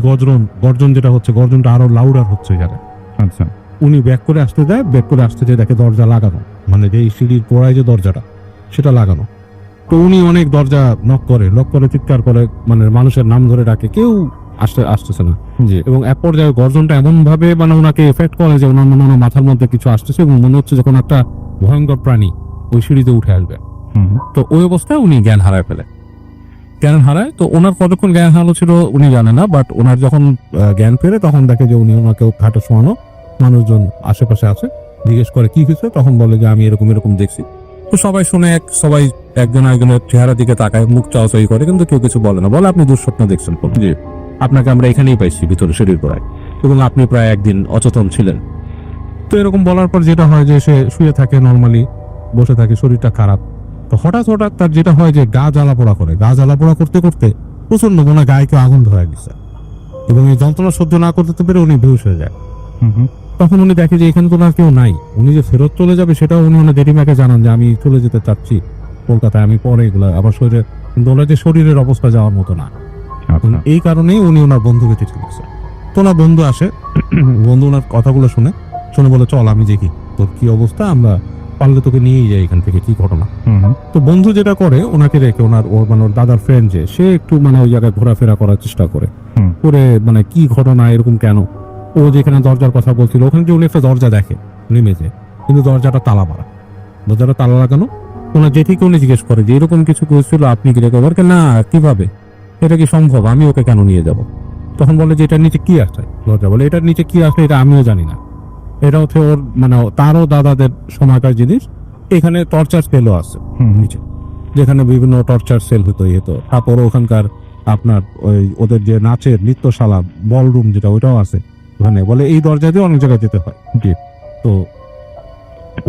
গর্জন যেটা হচ্ছে, গর্জনটা আরো লাউডার হচ্ছে ওই জায়গায়। আচ্ছা। উনি ব্যাক করে আসতে যায়, ব্যাক করে আসতে যেয়ে দেখে দরজা লাগানো, মানে যে সিঁড়ির গোড়ায় যে দরজাটা সেটা লাগানো। তো উনি অনেক দরজা নক করে চিৎকার করে, মানে মানুষের নাম ধরে ডাকে, কেউ আসতেছে না। এবং এক পর্যায়ে গর্জনটা এমন ভাবে মানে ওনাকে এফেক্ট করে যে ওনার মনে হয় মাথার মধ্যে কিছু আসতেছে, এবং মনে হচ্ছে যখন একটা ভয়ঙ্কর প্রাণী ওই সিঁড়িতে উঠে আসবে। তো ওই অবস্থায় উনি জ্ঞান হারায় ফেলে। তো ওনার কতক্ষণ জ্ঞান হারানো ছিল উনি জানে না, বাট ওনার যখন জ্ঞান ফেরে তখন দেখে যে উনি ওনাকে ঘাটে শোয়ানো, মানুষজন আশেপাশে আছে, জিজ্ঞেস করে কি হয়েছে, তখন বলে যে আমি এরকম এরকম দেখছি। তো সবাই শুনে সবাই একজন একজনের চেহারা দিকে তাকায়, মুখ চাওয়াচাই করে, কিন্তু কেউ কিছু বলে না। বলে আপনি দুঃস্বপ্ন দেখছেন, জি আপনাকে আমরা এখানেই পাইছি ভিতরে শরীর গোড়ায়, এবং আপনি প্রায় একদিন অচেতন ছিলেন। তো এরকম বলার পর যেটা হয় যে সে শুয়ে থাকে, নর্মালি বসে থাকে, শরীরটা খারাপ। তো হঠাৎ তার যেটা হয় যে গা জ্বালাপোড়া করতে করতে প্রচন্ড মনে গায়ে কেউ আগুন ধরে দিচ্ছে, এবং এই যন্ত্রণা সহ্য না করতে পেরে উনি বেহুশ হয়ে যায়। তখন উনি দেখে যে এখানে তো আর কেউ নাই, উনি যে ফেরত চলে যাবে সেটাও উনি ওনার জেঠিমাকে জানান যে আমি চলে যেতে চাচ্ছি কলকাতায়, আমি পরে এগুলা আবার শরীরে, কিন্তু ওনার যে শরীরের অবস্থা যাওয়ার মতো না। এই কারণেই উনি ওনার বন্ধুকে চিঠি লিখছে। তো ওনার বন্ধু আসে, বন্ধু ওনার কথাগুলো শুনে বলে চল আমি দেখি তোর কি অবস্থা, আমরা পারলে তোকে নিয়েই যাই এখান থেকে, কি ঘটনা। তো বন্ধু যেটা করে, ওনাকে রেখে ওর দাদার ফ্রেন্ড যে, সে একটু মানে ওই জায়গায় ঘোরাফেরা করার চেষ্টা করে মানে কি ঘটনা, এরকম কেন। ও যেখানে দরজার কথা বলছিল ওখানে যে উনি একটা দরজা দেখে নেমেছে, কিন্তু দরজাটা তালা মারা, দরজাটা তালা লাগানো। ওনার জেঠিকে উনি জিজ্ঞেস করে যে এরকম কিছু করেছিল আপনি কি রেখে, না কিভাবে, এটা কি সম্ভব, আমি ওকে কেন নিয়ে যাব। তখন বলে যে এটার নিচে কি আছে, দরজা বলে এটার নিচে কি আছে এটা আমিও জানি না, এটা হচ্ছে ওর মানে তারও দাদাদের সময়কার জিনিস। এখানে টর্চার সেলও আছে নিচে, যেখানে বিভিন্ন টর্চার সেল হতো। তারপর ওখানকার আপনার ওই ওদের যে নাচের নৃত্যশালা, বলরুম যেটা, ওইটাও আছে ওখানে। বলে এই দরজা দিয়ে অনেক জায়গায় যেতে হয়। তো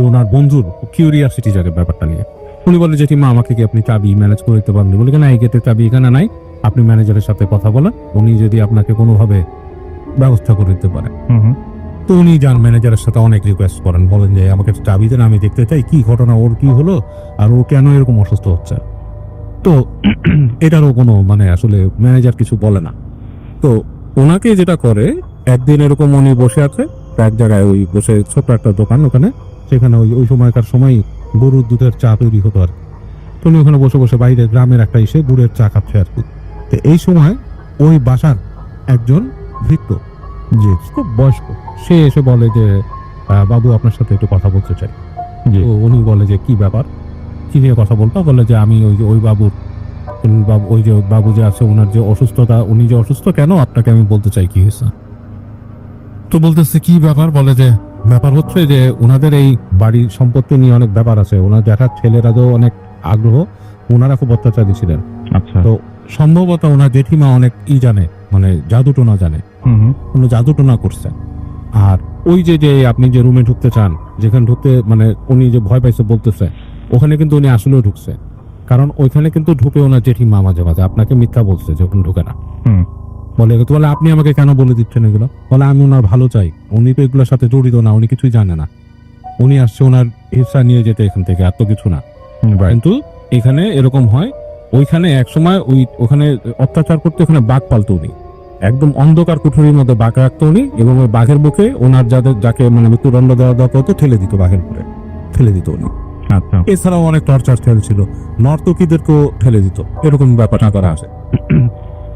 ওনার বন্ধুর কিউরিয়াসিটি জাগে ব্যাপারটা নিয়ে। উনি বলে জেঠিমা আমাকে কি আপনি চাবি ম্যানেজ করে দিতে পারেন? বলে না, এই গেটের চাবি এখানে নাই, আপনি ম্যানেজারের সাথে কথা বলেন, উনি যদি আপনাকে কোনোভাবে ব্যবস্থা করে দিতে পারে। তো উনি যান ম্যানেজারের সাথে অনেক রিকোয়েস্ট করেন, বলেন যে আমাকে চাবি দেন, আমি দেখতে চাই কি ঘটনা, ওর কি হলো আর ও কেন এরকম অসুস্থ হচ্ছে। তো এটারও কোনো মানে আসলে ম্যানেজার কিছু বলে না। তো ওনাকে যেটা করে, একদিন এরকম উনি বসে আছে এক জায়গায়, ওই বসে ছোট্ট একটা দোকান ওখানে, সেখানে ওই সময়কার সময় গরুর দুধের চা তৈরি হতো আর কি। তো উনি ওখানে বসে বসে বাইরে গ্রামের একটা এসে গুড়ের চা খাচ্ছে আর কি। তো এই সময় ওই বাসার একজন ভৃত্য, যে খুব বয়স্ক, সে এসে বলে যে বাবু আপনার সাথে একটু কথা বলতে চাই। তো উনি বলে যে কি ব্যাপার, কি নিয়ে কথা বলতো? বলে যে আমি ওই বাবুর ওই যে বাবু যে আছে ওনার যে অসুস্থতা, উনি যে অসুস্থ কেন আপনাকে আমি বলতে চাই কি হয়েছে। তো বলতেছে কি ব্যাপার? বলে যে ব্যাপার হচ্ছে যে ওনাদের এই বাড়ির সম্পত্তি নিয়ে অনেক ব্যাপার আছে, ওনার দেখার ছেলেরাও অনেক আগ্রহ, ওনারা খুব অত্যাচারী ছিলেন। আচ্ছা। তো সম্ভবত ওনার জেঠিমা অনেক জানে, মানে জাদুটোনা জানে, কোনো জাদুটোনা করছে। আর ওই যে যে আপনি যে রুমে ঢুকতে চান, যেখানে ঢুকতে মানে উনি যে ভয় পাইছে বলতেছে, ওখানে কিন্তু উনি আসলেও ঢুকছে, কারণ ওইখানে কিন্তু ঢুকে ওনার জেঠিমা মাঝে মাঝে আপনাকে মিথ্যা বলছে যে ওখানে ঢুকে না। বলে আপনি আমাকে কেন বলে দিচ্ছেন এগুলো? বলে আমি ওনার ভালো চাই, উনি তো এগুলোর সাথে জড়িত না, উনি কিছুই জানে না, উনি আসছে ওনার হিস্সা নিয়ে যেতে এখান থেকে, এত কিছু না। কিন্তু এখানে এরকম হয়, ওইখানে একসময় ওখানে অত্যাচার করতে ওখানে বাঘ পালতো উনি, একদম অন্ধকার কুঠুরির মধ্যে বাঘ রাখতো উনি, এবং ওই বাঘের বুকে ওনার যাকে মানে মৃত্যুদণ্ড দেওয়া হতো ঠেলে দিত, বাঘের উপরে ঠেলে দিত উনি। আচ্ছা। এছাড়াও অনেক টর্চার ছিল, নর্তকীদেরকেও ঠেলে দিত, এরকম ব্যাপারটা করা আছে।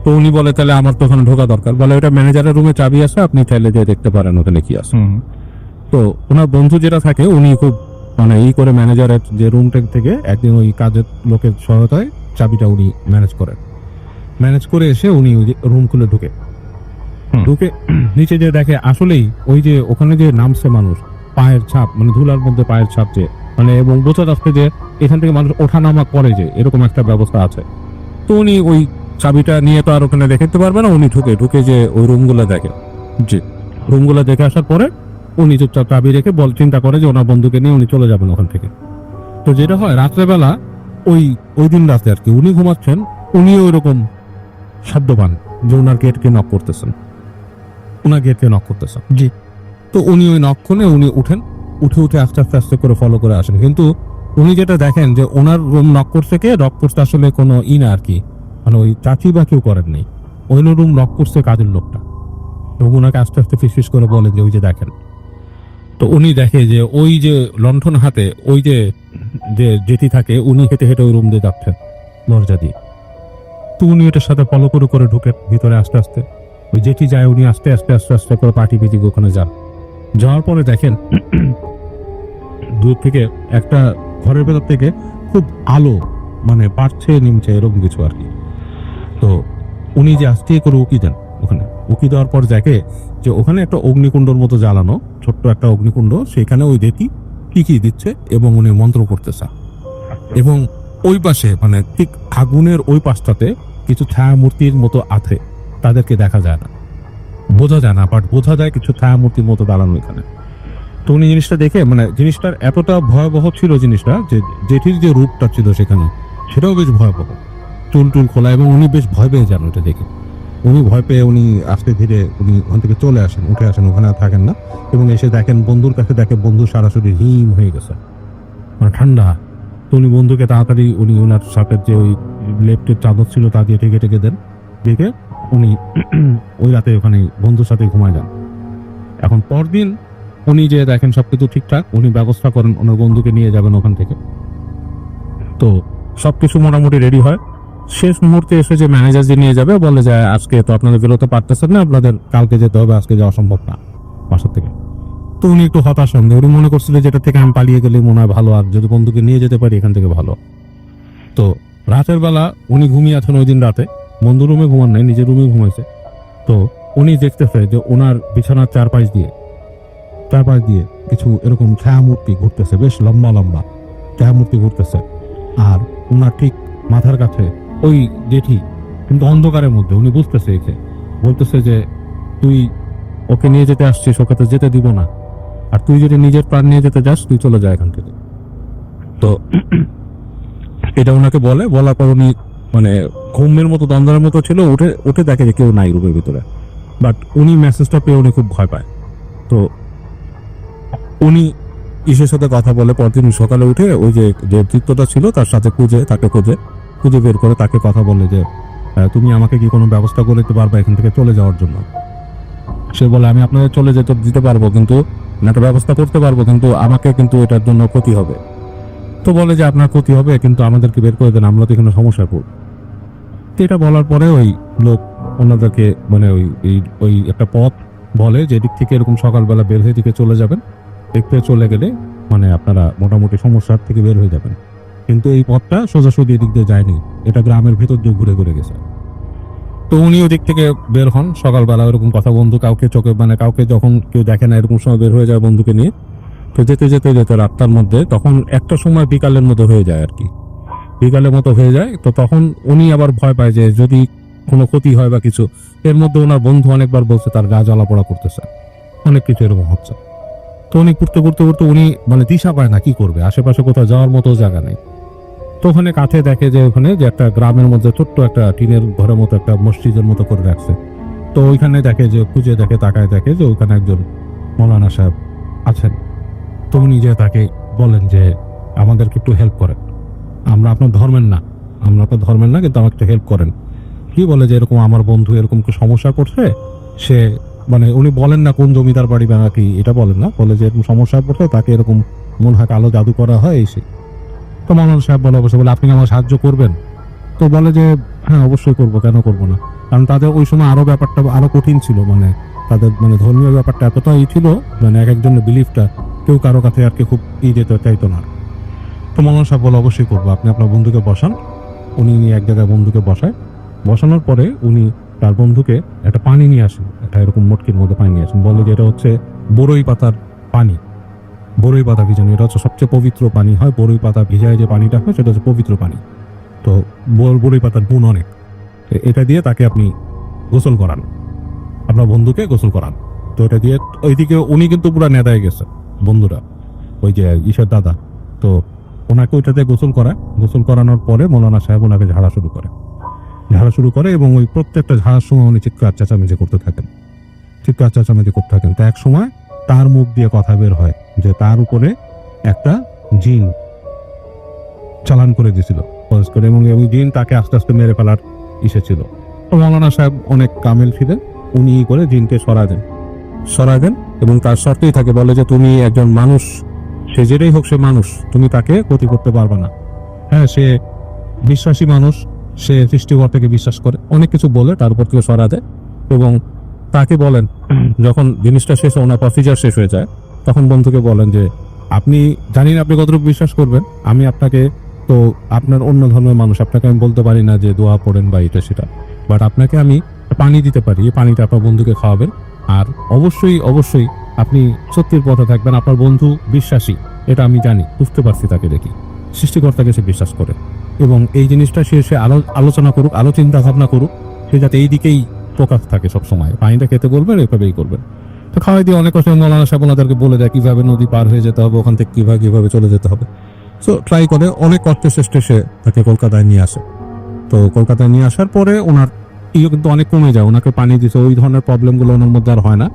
তো উনি বলে তাহলে আমার তো ওখানে ঢোকা দরকার। বলে ওটা ম্যানেজারের রুমে চাবি আছে, আপনি চাইলে যে দেখতে পারেন ওখানে কি আছে। তো ওনার বন্ধু যেটা থাকে, উনি খুব মানে করে ম্যানেজারের যে রুমটা থেকে একদিন ওই কাজের লোকের সহায়তায় চাবিটা উনি ম্যানেজ করে এসে উনি ওই রুম খুলে ঢুকে নিচে যে দেখে আসলেই ওই যে ওখানে যে নামছে মানুষ, পায়ের ছাপ, মানে ধুলার মধ্যে পায়ের ছাপ, যে মানে এবং বোঝা যাচ্ছে যে এখান থেকে মানুষ ওঠানামা করে, যে এরকম একটা ব্যবস্থা আছে। তো উনি ওই চাবিটা নিয়ে তো আর ওখানে দেখতে পারবে না, উনি ঢুকে যে ওই রুমগুলো দেখে, যে রুমগুলো দেখে আসার পরে উনি চুপচাপ চাবি রেখে চিন্তা করে যে ওনার বন্ধুকে নিয়ে উনি চলে যাবেন ওখান থেকে। তো যেটা হয় রাত্রেবেলা, ওই দিন রাতে আর কি, উনি ঘুমাচ্ছেন, উনিও ওইরকম শব্দ পান যে ওনার গেটকে নক করতেছেন, জি। তো উনি ওই নক শুনে উনি উঠে আস্তে আস্তে করে ফলো করে আসেন। কিন্তু উনি যেটা দেখেন যে ওনার রুম নক করছে আসলে কোনো না আর কি, মানে ওই চাচি বা কেউ করেন নেই, ওই রুম নক করছে কাজের লোকটা। তো ওনাকে আস্তে আস্তে ফিসফিস করে বলে যে ওই যে দেখেন। তো উনি দেখে যে ওই যে লণ্ঠন হাতে ওই যে জেঠি থাকে, উনি হেঁটে হেঁটে ওই রুম দিয়ে যাচ্ছেন দরজা দিয়ে। তো উনি এটার সাথে ফলো করে ঢুকে ভিতরে আস্তে আস্তে, ওই জেঠি যায়, উনি আস্তে আস্তে করে পাটি পিটি ওখানে যাওয়ার পরে দেখেন দূর থেকে একটা ঘরের ভেতর থেকে খুব আলো মানে বাড়ছে নিমছে, এরকম কিছু আর কি। তো উনি যে আস্তে করে উকি দেন, ওখানে উকি দেওয়ার পর দেখে যে ওখানে একটা অগ্নিকুণ্ডর মতো জ্বালানো, ছোট্ট একটা অগ্নিকুণ্ড, সেখানে ওই জেঠি টিকি দিচ্ছে এবং উনি মন্ত্র করতেছে। এবং ওই পাশে মানে ঠিক আগুনের ওই পাশটাতে কিছু ছায়া মূর্তির মতো আছে, তাদেরকে দেখা যায় না, বোঝা যায় না, বাট বোঝা যায় কিছু ছায়া মূর্তির মতো দাঁড়ানো এখানে। তো উনি জিনিসটা দেখে মানে জিনিসটার এতটা ভয়াবহ ছিল, জিনিসটা যে জেঠির যে রূপটা ছিল সেখানে, সেটাও বেশ ভয়াবহ, চুল খোলা, এবং উনি বেশ ভয় পেয়ে যান ওটা দেখে। উনি ভয় পেয়ে উনি আস্তে ধীরে উনি ওখান থেকে উঠে আসেন, ওখানে আর থাকেন না, এবং এসে দেখেন বন্ধুর কাছে, দেখে বন্ধু সরাসরি হিম হয়ে গেছে, মানে ঠান্ডা। তো উনি বন্ধুকে তাড়াতাড়ি উনি ওনার সাথে যে ওই লেফটের চাদর ছিল তা দিয়ে ঠেকে দেন, দেখে উনি ওই রাতে ওখানে বন্ধুর সাথে ঘুমায় যান। এখন পরদিন উনি যে দেখেন সবকিছু ঠিকঠাক, উনি ব্যবস্থা করেন ওনার বন্ধুকে নিয়ে যাবেন ওখান থেকে। তো সবকিছু মোটামুটি রেডি হয়। শেষ মুহূর্তে এসে যে ম্যানেজার যে নিয়ে যাবে, বলে যায় আজকে তো আপনাদের বেরোতে পারতেছেন না, আপনাদের কালকে যেতে হবে, আজকে যাওয়া সম্ভব না বাসার থেকে। তো উনি একটু হতাশ হন, উনি মনে করছিল যেটা থেকে আমি পালিয়ে গেলে মনে হয় ভালো, আর যদি বন্ধুকে নিয়ে যেতে পারি এখান থেকে ভালো। তো রাতের বেলা উনি ঘুমিয়ে আছেন, ওই দিন রাতে বন্ধু রুমে ঘুমান নাই, নিজের রুমে ঘুমাইছে। তো উনি দেখতেছে যে ওনার বিছানার চারপাশ দিয়ে কিছু এরকম ছায়ামূর্তি ঘুরতেছে, বেশ লম্বা ছায়ামূর্তি ঘুরতেছে। আর ওনার ঠিক মাথার কাছে ওই জেঠি, কিন্তু অন্ধকারের মধ্যে, উনি বুঝতেছে, বলতেছে যে তুই ওকে নিয়ে যেতে আসছিস, ওকে তো যেতে দিব না, আর তুই যদি নিজের প্রাণ নিয়ে যেতে যাস তুই চলে যায় এখান থেকে। তো এটা ওনাকে বলার পর উনি মানে ঘুমের মতো দ্বন্দ্বের মতো ছিল, উঠে দেখে যে কেউ নাই রুমের ভিতরে। বাট উনি মেসেজটা পেয়ে উনি খুব ভয় পায়। তো উনি ইসের সাথে কথা বলে পরদিন সকালে উঠে ওই যে তৃতীয়টা ছিল তার সাথে তাকে খুঁজে বের করে তাকে কথা বলে যে তুমি আমাকে কি কোনো ব্যবস্থা করে দিতে পারবে এখান থেকে চলে যাওয়ার জন্য। সে বলে আমি আপনাদের চলে যেতে দিতে পারবো, কিন্তু একটা ব্যবস্থা করতে পারবো, কিন্তু আমাকে কিন্তু এটার জন্য ক্ষতি হবে। তো বলে যে আপনার ক্ষতি হবে কিন্তু আমাদেরকে বের করে দেন, আমরা তো এখানে সমস্যা করব। তো এটা বলার পরে ওই লোক ওনাদেরকে মানে ওই একটা পথ বলে যে এদিক থেকে এরকম সকালবেলা বের হয়ে দিকে চলে যাবেন, দেখতে চলে গেলে মানে আপনারা মোটামুটি সমস্যার থেকে বের হয়ে যাবেন। কিন্তু এই পথটা সোজাসুজি এদিক দিয়ে যায়নি, এটা গ্রামের ভেতর দিয়ে ঘুরে ঘুরে গেছে। তো উনি ওদিক থেকে বের হন সকালবেলা, এরকম কথা বন্ধু কাউকে চোখে মানে কাউকে যখন কেউ দেখে না এরকম সময় বের হয়ে যায় বন্ধুকে নিয়ে। তো যেতে যেতে যেতে রাতটার মধ্যে তখন একটা সময় বিকালের মতো হয়ে যায় আর কি, বিকালের মতো হয়ে যায়। তো তখন উনি আবার ভয় পায় যে যদি কোনো ক্ষতি হয় বা কিছু। এর মধ্যে ওনার বন্ধু অনেকবার বলছে তার গা জ্বালাপোড়া করতেছে, অনেক কিছু এরকম হচ্ছে। তো উনি ঘুরতে ঘুরতে ঘুরতে উনি মানে দিশা পায় না কি করবে, আশেপাশে কোথাও যাওয়ার মতো জায়গা নেই। তো ওখানে কাছে দেখে যে ওখানে যে একটা গ্রামের মধ্যে ছোট্ট একটা টিনের ঘরের মতো একটা মসজিদের মতো করে রাখছে। তো ওইখানে দেখে যে খুঁজে দেখে তাকায় দেখে যে ওখানে একজন মৌলানা সাহেব আছেন। তো উনি যে তাকে বলেন যে আমাদেরকে একটু হেল্প করেন, আমরা আপনার ধর্মের না কিন্তু আমাকে একটু হেল্প করেন। কি বলে যে এরকম আমার বন্ধু এরকম কি সমস্যা করছে, সে মানে উনি বলেন না কোন জমিদার বাড়ি বা কি এটা বলেন না, বলে যে এরকম সমস্যায় পড়ছে তাকে এরকম মনে হয় কালো জাদু করা হয় এই সেই। তো মৌলানা সাহেব বলে অবশ্যই, বলে আপনি কি আমার সাহায্য করবেন? তো বলে যে হ্যাঁ অবশ্যই করবো, কেন করবো না। কারণ তাদের ওই সময় আরো ব্যাপারটা আরো কঠিন ছিল, মানে তাদের মানে ধর্মীয় ব্যাপারটা এতটাই ছিল মানে এক একজনের বিলিফটা কেউ কারো কাছে আর কি খুব যেতে চাইতো না। তো মৌলানা সাহেব বলে অবশ্যই করবো, আপনি আপনার বন্ধুকে বসান। উনি এক জায়গায় বন্ধুকে বসানোর পরে উনি তার বন্ধুকে একটা পানি নিয়ে আসেন, একটা এরকম মটকির মধ্যে পানি নিয়ে আসেন। বলে যে এটা হচ্ছে বড়ই পাতার পানি, বড়ই পাতা ভিজানো, এটা হচ্ছে সবচেয়ে পবিত্র পানি হয়। বড়ই পাতা ভিজায় যে পানিটা হয় সেটা হচ্ছে পবিত্র পানি। তো বড়ই পাতার গুণ অনেক, এটা দিয়ে তাকে আপনি গোসল করান, আপনার বন্ধুকে গোসল করান। তো এটা দিয়ে ওইদিকে উনি কিন্তু পুরো নেদায় গেছে বন্ধুরা, ওই যে ঈশার দাদা। তো ওনাকে ওইটাতে গোসল করানোর পরে মৌলানা সাহেব ওনাকে ঝাড়া শুরু করে এবং ওই প্রত্যেকটা ঝাড়ার সময় উনি চিৎকার চেঁচামেচি করতে থাকেন। তো এক সময় তার মুখ দিয়ে কথা বের হয় যে তার উপরে একটা জিন চালান করে দিয়েছিল এবং ওই জিন তাকে আস্তে আস্তে মেরে ফেলার ছিল। তো মৌলানা সাহেব অনেক কামেল ছিলেন, উনি করে জিনকে সরায় দেন এবং তার শর্তেই থাকে, বলে যে তুমি একজন মানুষ, সে যেটাই হোক সে মানুষ, তুমি তাকে ক্ষতি করতে পারবে না। হ্যাঁ, সে বিশ্বাসী মানুষ, সে সৃষ্টিকর্তাকে বিশ্বাস করে, অনেক কিছু বলে তার উপর থেকে সরা দেয়। এবং তাকে বলেন যখন জিনিসটা শেষ ওনার প্রসিজার শেষ হয়ে যায় তখন বন্ধুকে বলেন যে আপনি জানি না আপনি কতটুকু বিশ্বাস করবেন, আমি আপনাকে, তো আপনার অন্য ধর্মের মানুষ, আপনাকে আমি বলতে পারি না যে দোয়া পড়েন বা এটা সেটা, বাট আপনাকে আমি পানি দিতে পারি, এই পানিটা আপনার বন্ধুকে খাওয়াবেন। আর অবশ্যই আপনি সত্যির পথে থাকবেন, আপনার বন্ধু বিশ্বাসী, এটা আমি জানি, বুঝতে পারছি, তাকে দেখি সৃষ্টিকর্তাকে সে বিশ্বাস করে এবং এই জিনিসটা সে আলোচনা করুক, চিন্তা ভাবনা করুক, সে যাতে এই দিকেই ফোকাস থাকে সব সময়। পানিটা খেতে বলবেন, এভাবেই করবেন। তো খাওয়াই দিয়ে অনেক কষ্ট মৌলানা সাহেব ওনাদেরকে বলে দেয় কিভাবে নদী পার হয়ে যেতে হবে, ওখান থেকে কিভাবে চলে যেতে হবে। সো ট্রাই করে অনেক কষ্টে শেষে সে তাকে কলকাতায় নিয়ে আসে। তো কলকাতায় নিয়ে আসার পরে ওনার কিন্তু অনেক কমে যায়, ওনাকে পানি দিতে ওই ধরনের প্রবলেমগুলো ওনার মধ্যে আর হয় না।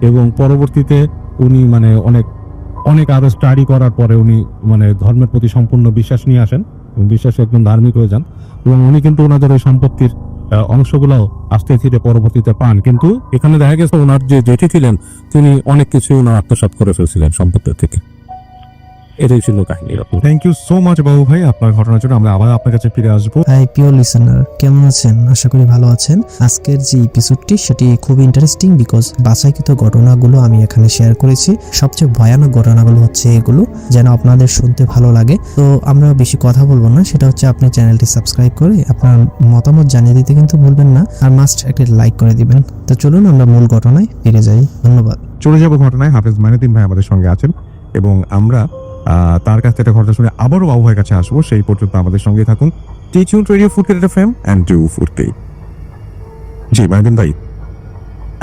এবং পরবর্তীতে উনি মানে অনেক আরো স্টাডি করার পরে উনি মানে ধর্মের প্রতি সম্পূর্ণ বিশ্বাস নিয়ে আসেন এবং বিশ্বাসে একদম ধার্মিক হয়ে যান। এবং উনি কিন্তু ওনাদের ওই সম্পত্তির অংশগুলো আস্তে ধীরে পরবর্তীতে পান। কিন্তু এখানে দেখা গেছে ওনার যে জেঠি ছিলেন তিনি অনেক কিছু ওনার আত্মসাৎ করে ফেলছিলেন সম্পত্তির থেকে। এটাই ছিল কাহিনী। থ্যাংক ইউ সো মাচ বাবু ভাই আপনার ঘটনার জন্য। আমরা আবার আপনার কাছে ফিরে আসবো। হাই প্রিয় লিসেনার, কেমন আছেন? আশা করি ভালো আছেন। আজকের যে এপিসোডটি সেটি খুব ইন্টারেস্টিং বিকজ বাছাইকৃত ঘটনাগুলো আমি এখানে শেয়ার করেছি। সবচেয়ে ভয়ানক ঘটনাগুলো হচ্ছে এগুলো, যেন আপনাদের শুনতে ভালো লাগে। তো আমরা বেশি কথা বলবো না, সেটা হচ্ছে আপনি চ্যানেলটি সাবস্ক্রাইব করে আপনার মতামত জানিয়ে দিতে কিন্তু ভুলবেন না, আর মাস্ট একটা লাইক করে দিবেন। তো চলুন আমরা মূল ঘটনায় ফিরে যাই। ধন্যবাদ। চলে যাবো ঘটনায়। হাফেজ মাইনুদ্দিন ভাই আমাদের সঙ্গে আছেন এবং আমরা তার কাছ থেকে ঘটনা শুনে আবারও বাবু ভাইয়ের কাছে আসবো। সেই পর্যন্ত আমাদের সঙ্গে থাকুন। স্টে টিউনড রেডিও ফুডকেট এফএম এন্ড ডু ফুডকেট। জি মাইনুদ্দিন ভাই,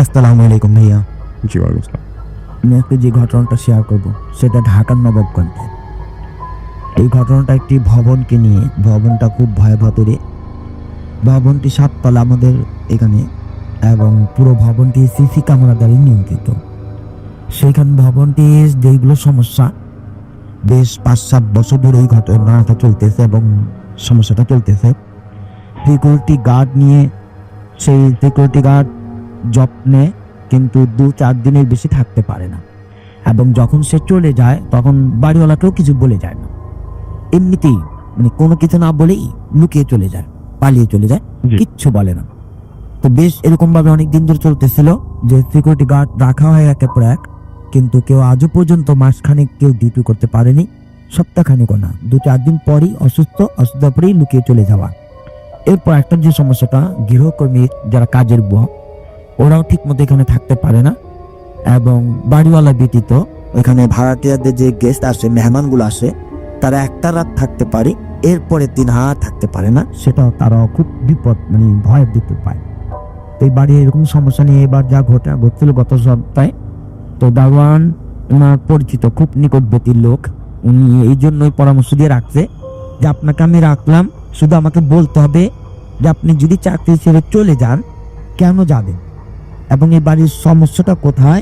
আসসালামু আলাইকুম ভাইয়া। জি ওয়ালাইকুম আসসালাম। আমি আজকে যে ঘটনাটা শেয়ার করব সেটা ঢাকার নবাবগঞ্জে। এই ঘটনাটা একটি ভবনকে নিয়ে। ভবনটা খুব ভয়াবহতরে। ভবনটি 7 তলা আমাদের এখানে, এবং পুরো ভবনটি সিসি ক্যামেরা দ্বারা নিয়ন্ত্রিত। সেইখানে ভবনটির যেগুলো সমস্যা, বেশ 5-7 বছর ধরে এই ঘটনাটা চলতেছে এবং সমস্যাটা চলতেছে। সিকিউরিটি গার্ড নিয়ে, সেই সিকিউরিটি গার্ড জব নেয়, কিন্তু 2-4 দিনের বেশি থাকতে পারে না, এবং যখন সে চলে যায় তখন বাড়িওয়ালাকেও কিছু বলে যায় না। এমনিতেই মানে কোনো কিছু না বলেই লুকিয়ে চলে যায়, পালিয়ে চলে যায়, জি। কিচ্ছু বলে না। তো বেশ এরকম ভাবে অনেক দিন ধরে চলতেছিল যে সিকিউরিটি গার্ড রাখা হয় একের পর এক, কিন্তু কেউ আজও পর্যন্ত মাসখানেক কেউ ডিউটি করতে পারেনি। সপ্তাহখানেকও না, 2-4 দিন পরই অসুস্থ পরেই লুকিয়ে চলে যাওয়া। এরপর একটা যে সমস্যাটা, গৃহকর্মী যারা কাজের বুয়া, ওরাও ঠিক মতো এখানে থাকতে পারে না, এবং বাড়িওয়ালা ব্যতীত এখানে ভাড়াটিয়াদের যে গেস্ট আসে, মেহমানগুলো আসে, তারা একটা রাত থাকতে পারে, এরপরে 3 হাত থাকতে পারে না। সেটাও তারাও খুব বিপদ, মানে ভয়ের দিতে পায়। তো এই বাড়ি এরকম সমস্যা নিয়ে এবার যা ঘটছিল গত সপ্তাহে, তো দারোয়ান ওনার পরিচিত খুব নিকটবর্তী লোক, উনি এই জন্যই পরামর্শ দিয়ে রাখছে যে আপনাকে আমি রাখলাম, শুধু আমাকে বলতে হবে যে আপনি যদি চাকরি ছেড়ে চলে যান কেন যাবেন, এবং এই বাড়ির সমস্যাটা কোথায়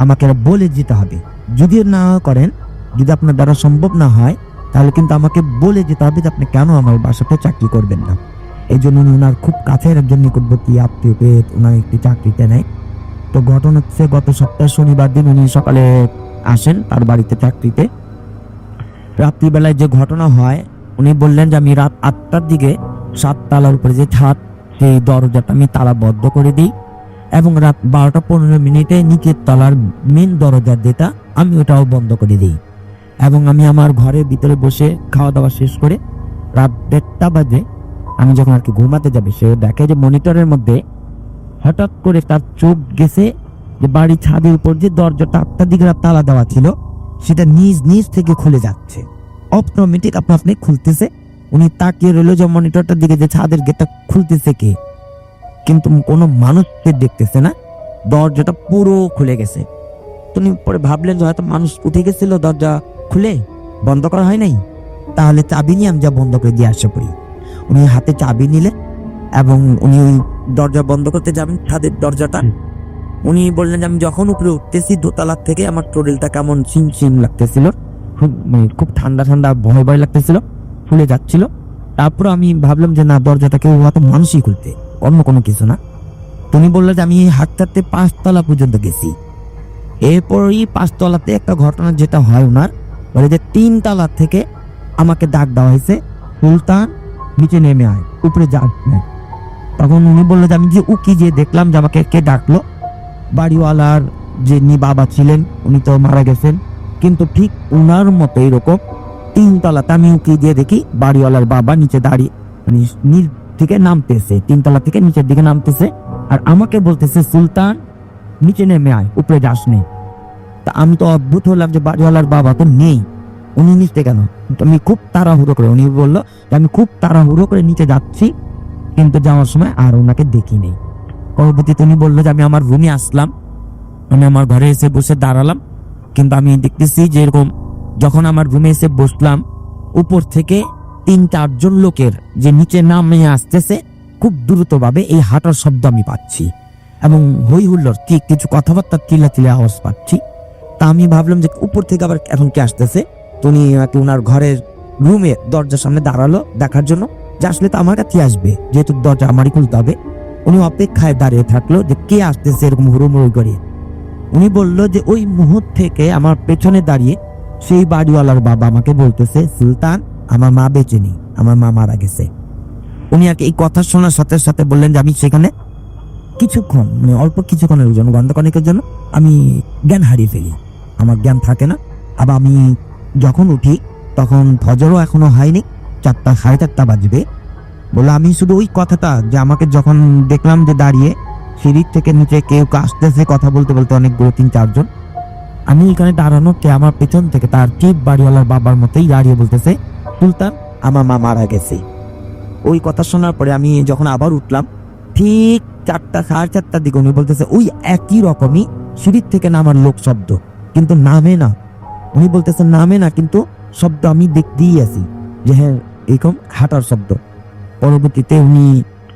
আমাকে বলে যেতে হবে। যদি না করেন, যদি আপনার দ্বারা সম্ভব না হয়, তাহলে কিন্তু আমাকে বলে যেতে হবে যে আপনি কেন আমার বাসাতে চাকরি করবেন না। এই জন্য উনি ওনার খুব কাছের একজন নিকটবর্তী আত্মীয় পেয়ে ওনার একটি চাকরিতে নেয়। তো ঘটনা হচ্ছে গত সপ্তাহে শনিবার দিন উনি সকালে আসেন তার বাড়িতে চাকরিতে। রাত্রিবেলায় যে ঘটনা হয়, উনি বললেন যে আমি রাত 8টার দিকে 7 তলার উপরে যে ছাদ, সেই দরজাটা আমি তালা বদ্ধ করে দিই, এবং রাত 12টা 15 নিচের তলার মেন দরজার যেটা, আমি ওটাও বন্ধ করে দিই। এবং আমি আমার ঘরের ভিতরে বসে খাওয়া দাওয়া শেষ করে রাত 1:30 বাজে আমি যখন আর কি ঘুমাতে যাবে, সে দেখে যে মনিটরের মধ্যে হঠাৎ করে তার চোখ গেছে যে বাড়ির ছাদের উপর যে দরজাটা 8টার দিকে তালা দেওয়া ছিল, সেটা নিজ থেকে খুলে যাচ্ছে, অটোমেটিক আপনি খুলতেছে। উনি তাকিয়ে রইল যে মনিটরটার দিকে, যে ছাদের গেটটা খুলতেছে কে, কিন্তু কোনো মানুষকে দেখতেছে না, দরজাটা পুরো খুলে গেছে। তুমি পরে ভাবলেন যে হয়তো মানুষ উঠে গেছিল, দরজা খুলে বন্ধ করা হয় নাই, তাহলে চাবি নিয়ে আমি যা বন্ধ করে দিয়ে আসা পড়ি। উনি হাতে চাবি নিলেন এবং উনি ওই দরজা বন্ধ করতে যাবেন, ছাদের দরজাটা। উনি বললেন যে আমি যখন উপরে উঠতেছি দোতলার থেকে, আমার শরীরটা কেমন চিন লাগতেছিল, খুব ঠান্ডা ভয় লাগতেছিল, ফুলে যাচ্ছিল। তারপর আমি ভাবলাম যে না, দরজাটা কেউ হয়তো মানুষই খুলতে, অন্য কোনো কিছু না। তুমি বললো যে আমি হাঁটতে 5 তলা পর্যন্ত গেছি। এরপরই 5 তলাতে একটা ঘটনা যেটা হয়, ওনার বলে যে 3 তলা থেকে আমাকে ডাক দেওয়া হয়েছে, সুলতান নিচে নেমে আয়, উপরে যা। তখন উনি বললো যে আমি যে উকি যে দেখলাম যে আমাকে কে ডাকলো, বাড়িওয়ালার যে বাবা ছিলেন, উনি তো মারা গেছেন, কিন্তু ঠিক ওনার মতো এরকম 3 তলাতে আমি উকি দিয়ে দেখি বাড়িওয়ালার বাবা নিচে দাঁড়িয়ে, মানে নিচ থেকে নামতেছে, 3 তলা থেকে নিচের দিকে নামতেছে, আর আমাকে বলতেছে সুলতান নিচে নেমে আয়, উপরে যাস নেই। তা আমি তো অদ্ভুত হলাম যে বাড়িওয়ালার বাবা তো নেই, উনি নিচে কেন? আমি খুব তাড়াহুড়ো করে, উনি বললো যে আমি খুব তাড়াহুড়ো করে নিচে যাচ্ছি, কিন্তু যাওয়ার সময় আর ওনাকে দেখি নেই। পরবর্তীতে উনি বললো যে আমি আমার রুমে আসলাম, আমি আমার ঘরে এসে বসে দাঁড়ালাম, কিন্তু আমি দেখতেছি যে এরকম যখন আমার রুমে এসে বসলাম, উপর থেকে 3-4 জন লোকের যে নিচে নামে আসতেছে খুব দ্রুতভাবে, এই হাঁটার শব্দ আমি পাচ্ছি, এবং হই হুল্লোড় কিছু কথাবার্তা চিল্লাচিল্লি আওয়াজ পাচ্ছি। তা আমি ভাবলাম যে উপর থেকে আবার এখন কে আসতেছে। তো উনি ওনার ঘরের রুমে দরজার সামনে দাঁড়ালো দেখার জন্য যে আসলে তো আমার কাছে আসবে, যেহেতু দরজা আমারই খুলতে হবে। উনি অপেক্ষায় দাঁড়িয়ে থাকলো যে কে আসতেছে এরকম হুড়োমুড়ি করে। উনি বললো যে ওই মুহূর্ত থেকে আমার পেছনে দাঁড়িয়ে সেই বাড়িওয়ালার বাবা আমাকে বলতেছে, সুলতান আমার মা বেঁচে নেই, আমার মা মারা গেছে। উনি আর কি এই কথা শোনার সাথে সাথে বললেন যে আমি সেখানে কিছুক্ষণ, মানে অল্প কিছুক্ষণের জন্য, ঘন্টাখানেকের জন্য আমি জ্ঞান হারিয়ে ফেলি, আমার জ্ঞান থাকে না। আবার আমি যখন উঠি তখন ফজরও এখনো হয়নি, 4টা 4:30 বাজবে। বলে আমি শুধু ওই কথাটা, যে আমাকে যখন দেখলাম যে দাঁড়িয়ে সিঁড়ির থেকে নিচে কেউ আসতেছে কথা বলতে বলতে, অনেকগুলো 3-4 জন, আমি এখানে দাঁড়ানো, কে আমার পেছন থেকে তার ঠিক বাড়িওয়ালার বাবার মতোই দাঁড়িয়ে বলতেছে, সুলতান আমার মা মারা গেছে। ওই কথা শোনার পরে আমি যখন আবার উঠলাম, ঠিক 4টা 4:30 দিকে উনি বলতেছে ওই একই রকমই সিঁড়ির থেকে নামার লোক শব্দ, কিন্তু নামে না। উনি বলতেছেন নামে না, কিন্তু শব্দ আমি দেখতেই আছি যে হ্যাঁ এরকম হাঁটার শব্দ। পরবর্তীতে উনি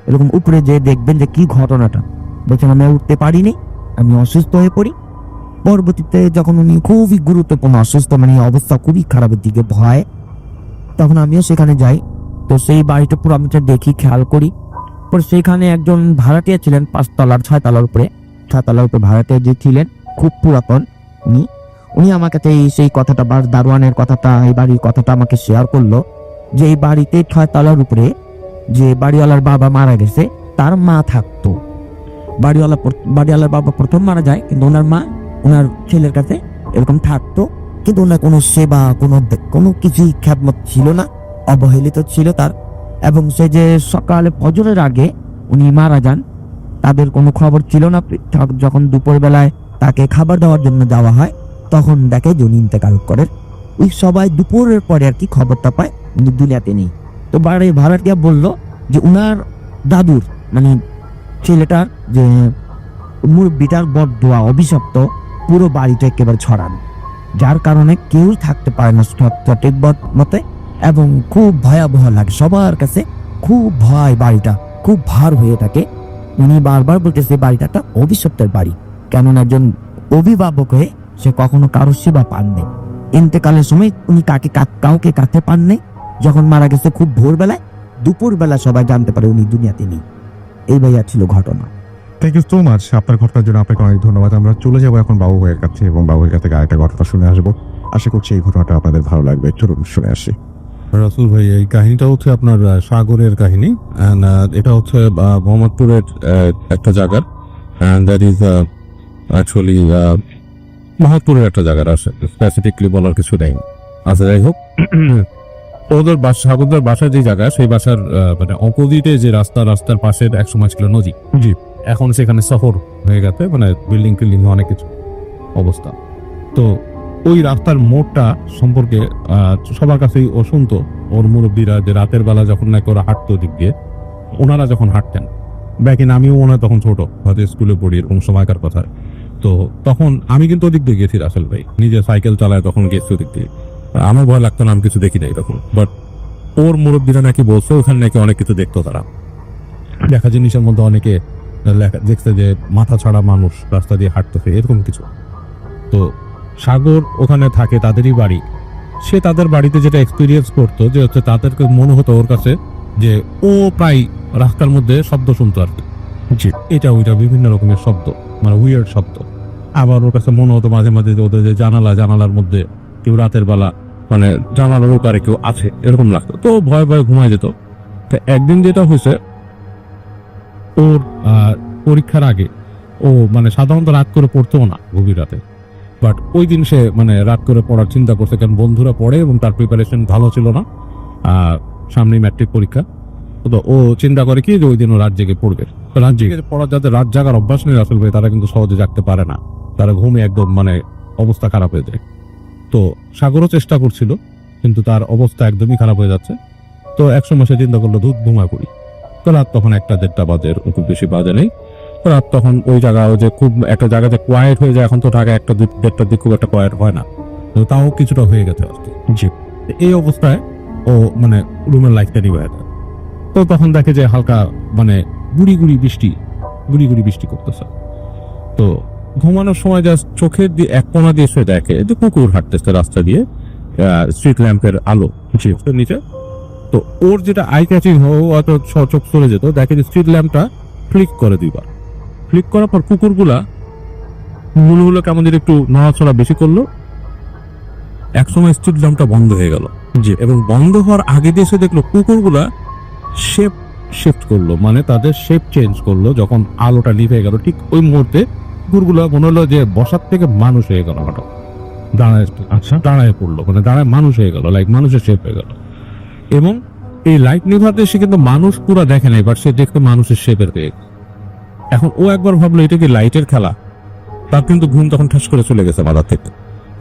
এরকম উপরে যে দেখবেন যে কি ঘটনাটা, বলছেন আমি উঠতে পারিনি, আমি অসুস্থ হয়ে পড়ি। পরবর্তীতে যখন উনি খুবই গুরুত্বপূর্ণ অসুস্থ, মানে অবস্থা খুবই খারাপের দিকে, ভয়, তখন আমিও সেখানে যাই। তো সেই বাড়িটা পুরো আমি দেখি, খেয়াল করি। পরে সেইখানে একজন ভাড়াটিয়া ছিলেন 5 তলার 6 তলার উপরে, 6 তলার উপরে ভাড়াটিয়া যে ছিলেন, খুব পুরাতন উনি আমার কাছে সেই কথাটা বা দারোয়ানের কথাটা, এই বাড়ির কথাটা আমাকে শেয়ার করলো যে এই বাড়িতে 6 তলার উপরে যে বাড়িওয়ালার বাবা মারা গেছে, তার মা থাকতো। বাড়িওয়ালার বাবা প্রথম মারা যায়, কিন্তু ওনার মা ওনার ছেলের কাছে এরকম থাকতো। কিন্তু ওনার কোনো সেবা, কোনো কিছুই খেদমত ছিল না, অবহেলিত ছিল তার। এবং সে যে সকালে ফজরের আগে উনি মারা যান, তাদের কোনো খবর ছিল না। যখন দুপুর বেলায় তাকে খাবার দেওয়ার জন্য যাওয়া হয়, তখন দেখে যে উনি ইন্তেকাল করেন। ওই সবাই দুপুরের পরে আর কি খবরটা পায়, উনি দুনিয়াতে নেই। তো বাড়ি ভাড়াটিয়া বলল যে উনার দাদুর, মানে ছেলেটার যে মুরব্বিটার বদদোয়া, অভিশপ্ত পুরো বাড়িটা একেবারে ছড়ানো, যার কারণে কেউ থাকতে পারে না সঠিক মতে। এবং খুব ভয়াবহ লাগে সবার কাছে, খুব ভয়, বাড়িটা খুব ভার হয়ে থাকে। উনি বারবার বলতেছে বাড়িটা একটা অভিশপ্তের বাড়ি, কেননা একজন অভিভাবক হয়ে সে কখনো কারো সেবা পাননি। ইন্তেকালের সময় উনি কাউকে কাছে পাননি। যখন মারা গেছে খুব ভোরবেলায়, দুপুরবেলা সবাই জানতে পারে উনি দুনিয়াতে নেই। এই ভাইয়া ছিল ঘটনা। থ্যাংক ইউ সো মাচ আপনার ঘটনার জন্য, আপনাকে অনেক ধন্যবাদ। আমরা চলে যাবো এখন বাবু ভাইয়ের কাছে, এবং বাবু ভাইয়ের কাছ থেকে আরেকটা ঘটনা শুনে আসবো। আশা করছি এই ঘটনাটা আপনাদের ভালো লাগবে। চলুন শুনে আসি। রাসুল ভাই, এই কাহিনীটা হচ্ছে আপনার সাগরের কাহিনী। And, এটা হচ্ছে মোহাম্মদপুরের একটা জায়গার, and that is actually মোহাম্মদপুরের একটা জায়গার আসে, স্পেসিফিকলি বলার কিছু নেই। আচ্ছা, যাই হোক, ওদের সাগরদের বাসার যে জায়গা, সেই বাসার মানে অপোজিটে যে রাস্তার পাশে একসময় ছিল নদী। জি। এখন সেখানে শহর হয়ে গেছে, মানে বিল্ডিং টিল্ডিং অনেক কিছু অবস্থা। তো ওই রাস্তার মোড়টা সম্পর্কে সবার কাছেই ও শুনতো, ওর মুরব্বীরা, যে রাতের বেলা যখন নাকি ওরা হাঁটতো দিক দিয়ে, ওনারা যখন হাঁটতেন, ব্যাকিন আমিও ওনার তখন ছোট, হয়তো স্কুলে পড়ি, এরকম সময়কার কথা। তো তখন আমি কিন্তু ওদিক দিয়ে গেছি রাসেল ভাই, নিজে সাইকেল চালায় তখন গেছি ওদিক দিয়ে। আমার ভয় লাগতো না, আমি কিছু দেখি নাই তখন। বাট ওর মুরব্বীরা নাকি বলছে ওখানে নাকি অনেক কিছু দেখতো তারা। দেখা জিনিসের মধ্যে অনেকে দেখছে যে মাথা ছাড়া মানুষ রাস্তা দিয়ে হাঁটতেছে, এরকম কিছু। তো সাগর ওখানে থাকে, তাদেরই বাড়ি। সে তাদের বাড়িতে যেটা এক্সপিরিয়েন্স করতো, যে হচ্ছে তাদেরকে মনে হতো ওর কাছে যে ও প্রায় রাস্তার মধ্যে শব্দ শুনতো আর কি। জি, এটা ওইটা বিভিন্ন রকমের শব্দ, মানে উইয়ার্ড শব্দ। আবার ওর কাছে মনে হতো মাঝে মাঝে ওদের যে জানালার মধ্যে কেউ রাতের বেলা, মানে জানালার ওপারে কেউ আছে, এরকম লাগতো। তো ভয়ে ভয়ে ঘুমায় যেত। তো একদিন যেটা হয়েছে, ওর পরীক্ষার আগে ও মানে সাধারণত রাত করে পড়তো না গভীর রাতে, বাট ওই দিন সে মানে রাত করে পড়ার চিন্তা করছে, কারণ বন্ধুরা পড়ে এবং তার প্রিপারেশন ভালো ছিল না, সামনেই ম্যাট্রিক পরীক্ষা। তো ও চিন্তা করে কি যে ওই দিন ও রাত জেগে পড়বে। তো রাত জেগে পড়ার, যাদের রাত জাগার অভ্যাস নেই আসল ভাই, তারা কিন্তু সহজে জাগতে পারে না, তারা ঘুমে একদম মানে অবস্থা খারাপ হয়ে যায়। তো সাগরও চেষ্টা করছিল, কিন্তু তার অবস্থা একদমই খারাপ হয়ে যাচ্ছে। তো একসময় সে চিন্তা করলো দুধ ঘুমা করি। তো রাত তখন 1টা-1.5টা বাজে, খুব বেশি বাজে নেই। রাত তখন ওই জায়গায় যে খুব একটা জায়গাতে কোয়াইট হয়ে যায়, এখন তো ঢাকা 1টা-2টার দিক খুব একটা কোয়াইট হয় না, তো তাও কিছুটা হয়ে গেছে আর কি। জি। এই অবস্থায় ও মানে রুমের লাইটটা নিভে যায়। তো তখন দেখে যে হালকা মানে গুড়ি গুড়ি বৃষ্টি করতেছে। তো ঘুমানোর সময় জাস্ট চোখের দিয়ে এক কোণা দিয়ে সে দেখে যে কুকুর হাঁটতেছে রাস্তা দিয়ে, স্ট্রিট ল্যাম্পের আলো নিচে। তো ওর যেটা আই ক্যাচিং হয়তো চোখ চলে যেত, দেখে যে স্ট্রিট ল্যাম্পটা ফ্লিক করে 2বার। ফ্লিক করার পর কুকুরগুলা গুলো কেমন যেন একটু নড়াচড়া বেশি করলো। একসময় স্ট্রিট ল্যাম্পটা বন্ধ হয়ে গেল। জি। এবং বন্ধ হওয়ার আগে দিয়ে সে দেখলো কুকুরগুলা শেপ শিফট করলো, মানে তাদের শেপ চেঞ্জ করলো। যখন আলোটা নিভে গেল, ঠিক ওই মুহূর্তে কুকুরগুলো মনে হলো যে বসার থেকে মানুষ হয়ে গেল, হঠাৎ দাঁড়ায় পড়লো, মানে দাঁড়ায় মানুষ হয়ে গেল, লাইক মানুষের শেপ হয়ে গেল। এবং এই লাইট নিভাতে সে কিন্তু মানুষ পুরো দেখে নাই, বাট সে দেখতে মানুষের শেপের হয়ে গেল। এখন ও একবার ভাবলো এটা কি লাইটের খেলা। তার কিন্তু ঘুম তখন ঠাস করে চলে গেছে মাথার থেকে,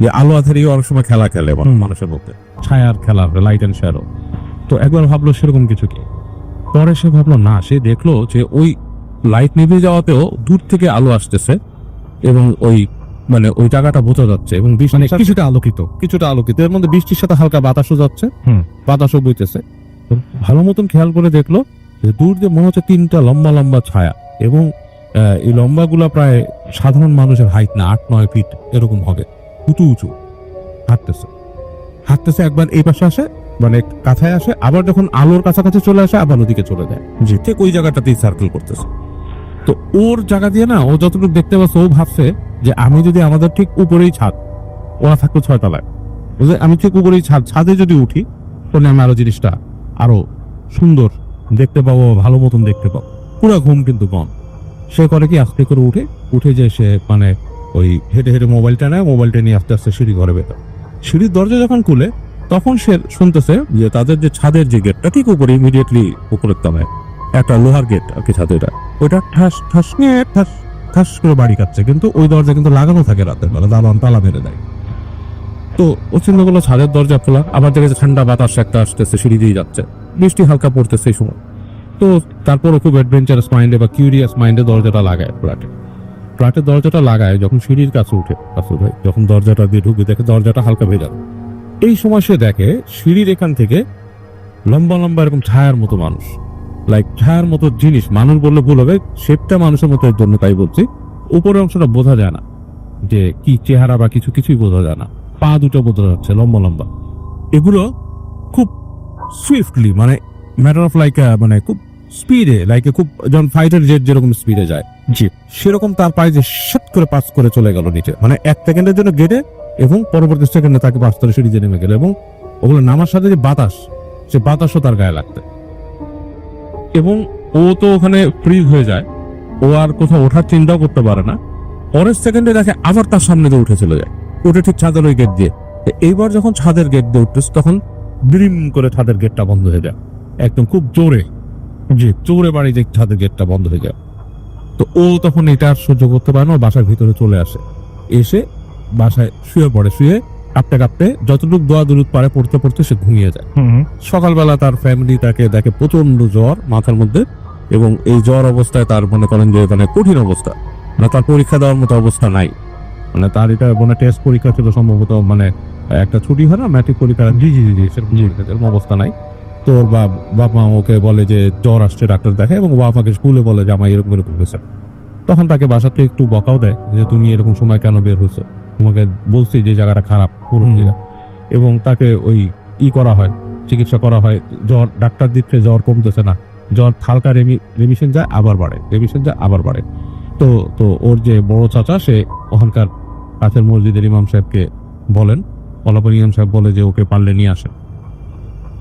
যে আলো আধারিও অনেক সময় খেলা খেলে মানুষের মধ্যে, ছায়ার খেলা, লাইট অ্যান্ড শ্যাডো। তো একবার ভাবলো সেরকম কিছু কি। পরে সে ভাবলো না, সে দেখলো যে ওই লাইট নিভে যাওয়াতেও দূর থেকে আলো আসতেছে, এবং ওই মানে ওই জায়গাটা বোঝা যাচ্ছে এবং বৃষ্টি কিছুটা আলোকিত এর মধ্যে বৃষ্টির সাথে হালকা বাতাসও যাচ্ছে, বাতাসও বইতেছে। তো ভালো মতন খেয়াল করে দেখলো যে দূর দিয়ে মনে হচ্ছে 3টা লম্বা লম্বা ছায়া, এবং এই লম্বাগুলা প্রায় সাধারণ মানুষের হাইট না, 8-9 ফিট এরকম হবে, উঁচু উঁচু হাঁটতেছে। একবার এই পাশে আসে, মানে কাছায় আসে, আবার যখন আলোর কাছাকাছি চলে আসে আবার ওদিকে চলে যায়, যে ঠিক ওই জায়গাটাতেই সার্কেল করতেছে। তো ওর জায়গা দিয়ে না, ও যতটুকু দেখতে পাচ্ছে ও ভাবছে যে আমি যদি আমাদের ঠিক উপরেই ছাদ, ওরা থাকতো 6 তলায়, আমি ঠিক উপরেই ছাদে যদি উঠি তাহলে আমি আরো জিনিসটা আরো সুন্দর দেখতে পাবো, ভালো মতন দেখতে পাবো। পুরো ঘুম কিন্তু কম। সে করে কি, আস্তে করে উঠে যে সে মানে ওই হেঁটে হেঁটে মোবাইলটা নিয়ে আস্তে আস্তে সিঁড়ি ঘরে বেরো। সিঁড়ির দরজা যখন খুলে তখন সে শুনতেছে যে তাদের যে ছাদের যে গেটটা ঠিক উপরে, ইমিডিয়েটলি উপরের তলায় একটা লোহার গেট আর কি ছাদেটা, ওইটা ঠাস ঠাস ঠাস ঠাস করে বাড়ি কাটছে, কিন্তু ওই দরজা কিন্তু লাগানো থাকে রাতের বেলা, দালান তালা মেরে দেয়। তো ও চিন্তা করলো ছাদের দরজা খোলা, আবার দেখেছে ঠান্ডা বাতাস একটা আসতেছে, সিঁড়ি দিয়ে যাচ্ছে, বৃষ্টি হালকা পড়তেছে এই সময়। তো তারপরও খুব অ্যাডভেঞ্চারাস মাইন্ডে বা কিউরিয়াস মাইন্ডে দরজাটা লাগায়, ফ্ল্যাটের দরজাটা লাগায়। যখন সিঁড়ির কাছে উঠে রাসেল ভাই, যখন দরজাটা দিয়ে ঢুকে দেখে দরজাটা হালকা ভেজা। এই সময় সে দেখে সিঁড়ির এখান থেকে লম্বা লম্বা এরকম ছায়ার মতো মানুষ, লাইক ছায়ার মতো জিনিস, মানুষ বললে ভুল হবে, শেপটা মানুষের মতো এর জন্য তাই বলছি, উপরের অংশটা বোঝা যায় না যে কি চেহারা বা কিছুই বোঝা যায় না, পা দুটো বোঝা যাচ্ছে লম্বা লম্বা। এগুলো খুব সুইফটলি, মানে ম্যাটার অফ লাইক, মানে খুব স্পিডে, লাইকে খুব যখন ফাইটার জেট যেরকম স্পিডে যায়, জি সেরকম তার পায়ে যে শট করে পাস করে চলে গেল নিচে, মানে 1 সেকেন্ডের জন্য গেটে, এবং পরবর্তী সেকেন্ডে তাকে 5 তলা সিঁড়ি নেমে গেল, এবং ওগুলো নামার সাথে যে বাতাস, সে বাতাসও তার গায়ে লাগতে, এবং ও তো ওখানে ফ্রিজ হয়ে যায়, ও আর কোথাও ওঠার চিন্তাও করতে পারে না। পরের সেকেন্ডে দেখে আবার তার সামনে দিয়ে উঠে চলে যায়, উঠে ঠিক ছাদের ওই গেট দিয়ে। এইবার যখন ছাদের গেট দিয়ে উঠতেছে তখন ব্রিম করে ছাদের গেটটা বন্ধ হয়ে যায়, একদম খুব জোরে বাড়ি যে ছাদের গেটটা বন্ধ হয়ে যায়। তো ও তখন এটা আর সহ্য করতে পারে না, বাসার ভিতরে চলে আসে, এসে বাসায় শুয়ে পড়ে, শুয়ে কাঁপতে যতটুকু দোয়া দুরুদ পারে পড়তে সে ঘুমিয়ে যায়। সকালবেলা তার ফ্যামিলি তাকে দেখে প্রচন্ড জ্বর মাথার মধ্যে, এবং এই জ্বর অবস্থায় তার মনে করেন যে মানে কঠিন অবস্থা, মানে তার পরীক্ষা দেওয়ার মতো অবস্থা নাই, মানে তার এটা মানে টেস্ট পরীক্ষা ছিল সম্ভবত, মানে একটা ছুটি হয় না ম্যাট্রিক পরীক্ষা, জি সেরকম অবস্থা নাই। তোর বাপ মা ওকে বলে যে জ্বর আসছে, ডাক্তার দেখে, এবং বাপ মাকে স্কুলে বলে যে আমার এরকম হয়েছে। তখন তাকে বাসাতে একটু বকাও দেয় যে তুমি এরকম সময় কেন বের হয়েছো, তোমাকে বলছি যে জায়গাটা খারাপ পুরুলিয়া, এবং তাকে ওই করা হয়, চিকিৎসা করা হয়। জ্বর ডাক্তার দিচ্ছে, জ্বর কমতেছে না, জ্বর হালকা রেমিশন যায় আবার বাড়ে। তো ওর যে বড় চাচা, সে ওখানকার কাছের মসজিদের ইমাম সাহেবকে বলেন, পলাপর ইমাম সাহেব বলে যে ওকে পারলে নিয়ে আসে।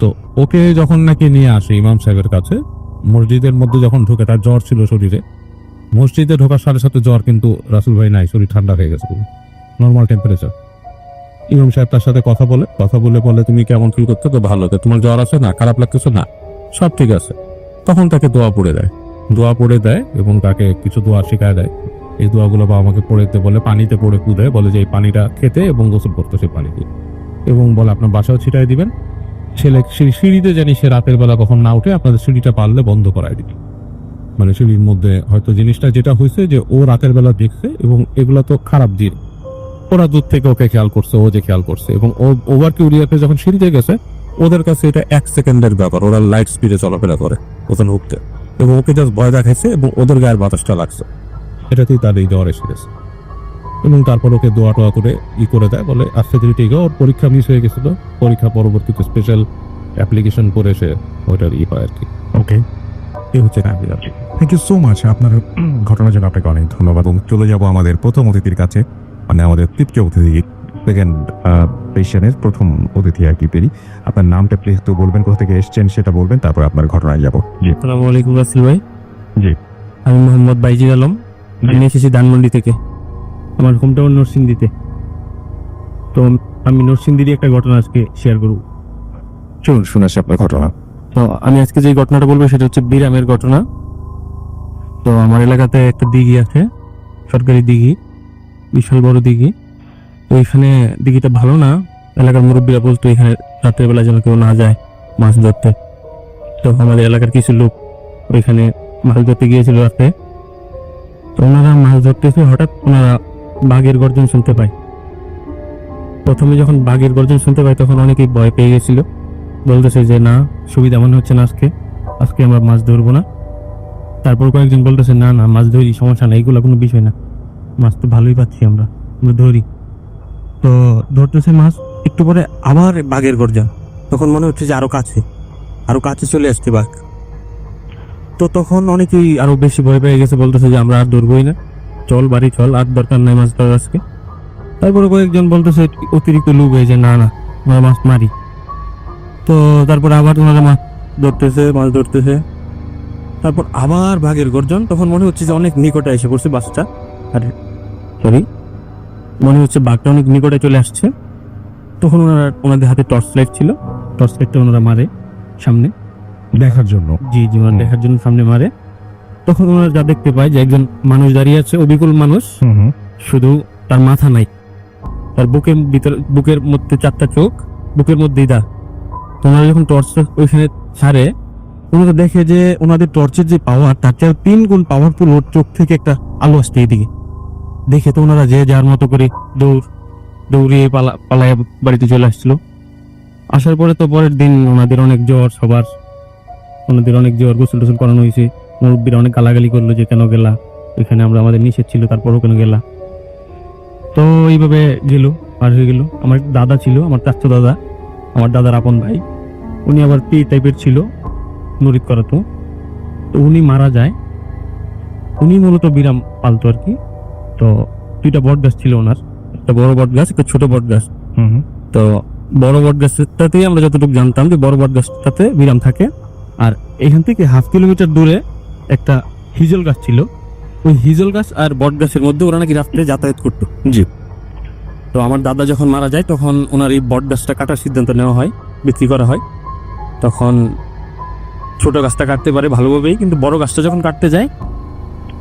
তো ওকে যখন নাকি নিয়ে আসে ইমাম সাহেবের কাছে, মসজিদের মধ্যে যখন ঢুকে, তার জ্বর ছিল শরীরে, মসজিদে ঢোকার সাথে সাথে জ্বর কিন্তু রাসেল ভাই নাই, শরীর ঠান্ডা হয়ে গেছে, নর্মাল টেম্পারেচার। ইমাম সাহেব তার সাথে কথা বলে তুমি কেমন ফিল করছো? তো ভালো, তোমার জ্বর আছে না, খারাপ লাগতেছে না, সব ঠিক আছে। তখন তাকে দোয়া পড়ে দেয় এবং তাকে কিছু দোয়া শিখায় দেয়। এই দোয়াগুলো বা আমাকে পড়তে বলে, পানিতে পড়ে কুদে বলে যে এই পানিটা খেতে এবং গোসল করতে সেই পানি দিয়ে, এবং বলে আপনার বাসাও ছিটাই দিবেন, ছেলে সিঁড়িতে জানি সে রাতের বেলা কখন না উঠে আপনাদের সিঁড়িটা পারলে বন্ধ করায় দিবে। মানে সিঁড়ির মধ্যে হয়তো জিনিসটা যেটা হয়েছে যে ও রাতের বেলা দেখছে, এবং এগুলা তো খারাপ জিন, ওরা দূর থেকে ওকে খেয়াল করছে, ও যে খেয়াল করছে, এবং ও ওভার কিউরিয়াসে যখন সিঁড়িতে গেছে, ওদের কাছে এটা 1 সেকেন্ডের ব্যাপার, ওরা লাইট স্পিডে চলাফেরা করে ওখানে উঠতে, এবং ওকে জাস্ট ভয় দেখাইছে, এবং ওদের গায়ের বাতাসটা লাগছে, এটাতেই তার এই জ্বর এসে গেছে। এবং তারপর ওকে দোয়া টোয়া করে করে দেয়, বলে আস্তে ধীরে ঠিক। ওর পরীক্ষা মিস হয়ে গেছিল, পরীক্ষা পরবর্তীতে স্পেশাল অ্যাপ্লিকেশন করে সে ওইটার হয় আর কি। ওকে, এই হচ্ছে থ্যাংক ইউ সো মাচ আপনার ঘটনার জন্য, আপনাকে অনেক ধন্যবাদ। এবং চলে যাব আমাদের প্রথম অতিথির কাছে, মানে আমাদের তৃতীয় অতিথি, সেকেন্ড পেশেন্টের প্রথম অতিথি আর কি পেরি। আপনার নামটা প্লিজ তো বলবেন, কোথা থেকে এসেছেন সেটা বলবেন, তারপর আপনার ঘটনায় যাব। জি, আসসালামু আলাইকুম রাসেল ভাই। জি, আমি মোহাম্মদ বাইজির আলম, আমি এসেছি ধানমন্ডি থেকে, আমার হোমটাউন নরসিংদীতে। তো আমি নরসিংদীরই একটা ঘটনা আজকে শেয়ার করব। চলুন শুনে আসি আপনার ঘটনা। তো আমি আজকে যে ঘটনাটা বলবো সেটা হচ্ছে বিরামের ঘটনা। তো আমার এলাকাতে একটা দিঘি আছে, সরকারি দিঘি, বিশাল বড় দিঘি। তো এখানে দিঘিটা ভালো না, এলাকার মুরব্বীরা বলতো এখানে রাতের বেলা যেন কেউ না যায় মাছ ধরতে। তো আমাদের এলাকার কিছু লোক ওইখানে মাছ ধরতে গিয়েছিল রাতে। তো ওনারা মাছ ধরতেছে, হঠাৎ ওনারা বাঘের গর্জন শুনতে পায়। প্রথমে যখন বাঘের গর্জন শুনতে পায় তখন অনেকেই ভয় পেয়ে গেছিল, বলতেছে যে না, সুবিধা মনে হচ্ছে না, আজকে আমরা মাছ ধরবো না। তারপর কয়েকজন বলতেছে না না, মাছ ধরি, সমস্যা না, এইগুলো কোনো বিষয় না, মাছ তো ভালোই পাচ্ছি, আমরা ধরি। তো ধরতেছে মাছ, একটু পরে আবার বাঘের গর্জন, তখন মনে হচ্ছে যে আরো কাছে চলে আসছে বাঘ। তো তখন অনেকেই আরো বেশি ভয় পেয়ে গেছে, বলতেছে যে আমরা আর ধরবোই না, চল বাড়ি চল, আর দরকার নাই মাছ ধরার আজকে। তারপরে কয়েকজন বলতেছে অতিরিক্ত লোভ হয়ে যে না না, আমরা মাছ মারি। তো তারপর আবার ওনারা মাছ ধরতেছে। তারপর আবার বাঘের গর্জন, তখন মনে হচ্ছে যে অনেক নিকটে এসে পড়ছে বাসটা, মনে হচ্ছে বাঘটা অনেক নিকটে চলে আসছে। তখন ওনাদের হাতে টর্চ লাইট ছিল, টর্চ লাইটটা ওনারা মারে সামনে দেখার জন্য। জি ওনারা দেখার জন্য সামনে মারে। তখন ওনারা যা দেখতে পায় যে একজন মানুষ দাঁড়িয়ে আছে, অবিকল মানুষ, শুধু তার মাথা নাই, তার বুকের মধ্যে 4টা চোখ, বুকের মধ্যেই দা। তো ওনারা যখন টর্চ ওইখানে ছাড়ে, ওনারা দেখে যে ওনাদের টর্চের যে পাওয়ার, তার চেয়ে 3 গুণ পাওয়ারফুল ওর চোখ থেকে একটা আলো আসছে এইদিকে। দেখে তো ওনারা যে যার মতো করে দৌড়িয়ে পালায় বাড়িতে চলে আসছিল। আসার পরে তো পরের দিন ওনাদের অনেক জ্বর, গোসল টোসল করানো হয়েছে। মুরব্বীরা অনেক গালাগালি করলো যে কেন গেলা, এখানে আমাদের নিষেধ ছিল, তারপরও কেন গেলা। তো এইভাবে পার হয়ে গেল। আমার দাদা ছিল, আমার চাচা দাদা, আমার দাদার আপন ভাই, উনি আবার পি টাইপের ছিল, মুরিদ করাতো। তো উনি মারা যায়। উনি মূলত বিরাম পালতো আর কি। তো 2টা বট গাছ ছিল ওনার, একটা বড় বট গাছ, একটা ছোট বট গাছ। তো বড় বট গাছটাতেই আমরা যতটুকু জানতাম যে বড় বট গাছটাতে বিরাম থাকে, আর এখান থেকে 1/2 কিলোমিটার দূরে একটা হিজল গাছ ছিল। ওই হিজল গাছ আর বট গাছের মধ্যে ওরা নাকি রাত্রে যাতায়াত করতো। জি। তো আমার দাদা যখন মারা যায় তখন ওনার এই বট গাছটা কাটার সিদ্ধান্ত নেওয়া হয়, বিক্রি করা হয়। তখন ছোট গাছটা কাটতে পারে ভালোভাবেই, কিন্তু বড় গাছটা যখন কাটতে যায়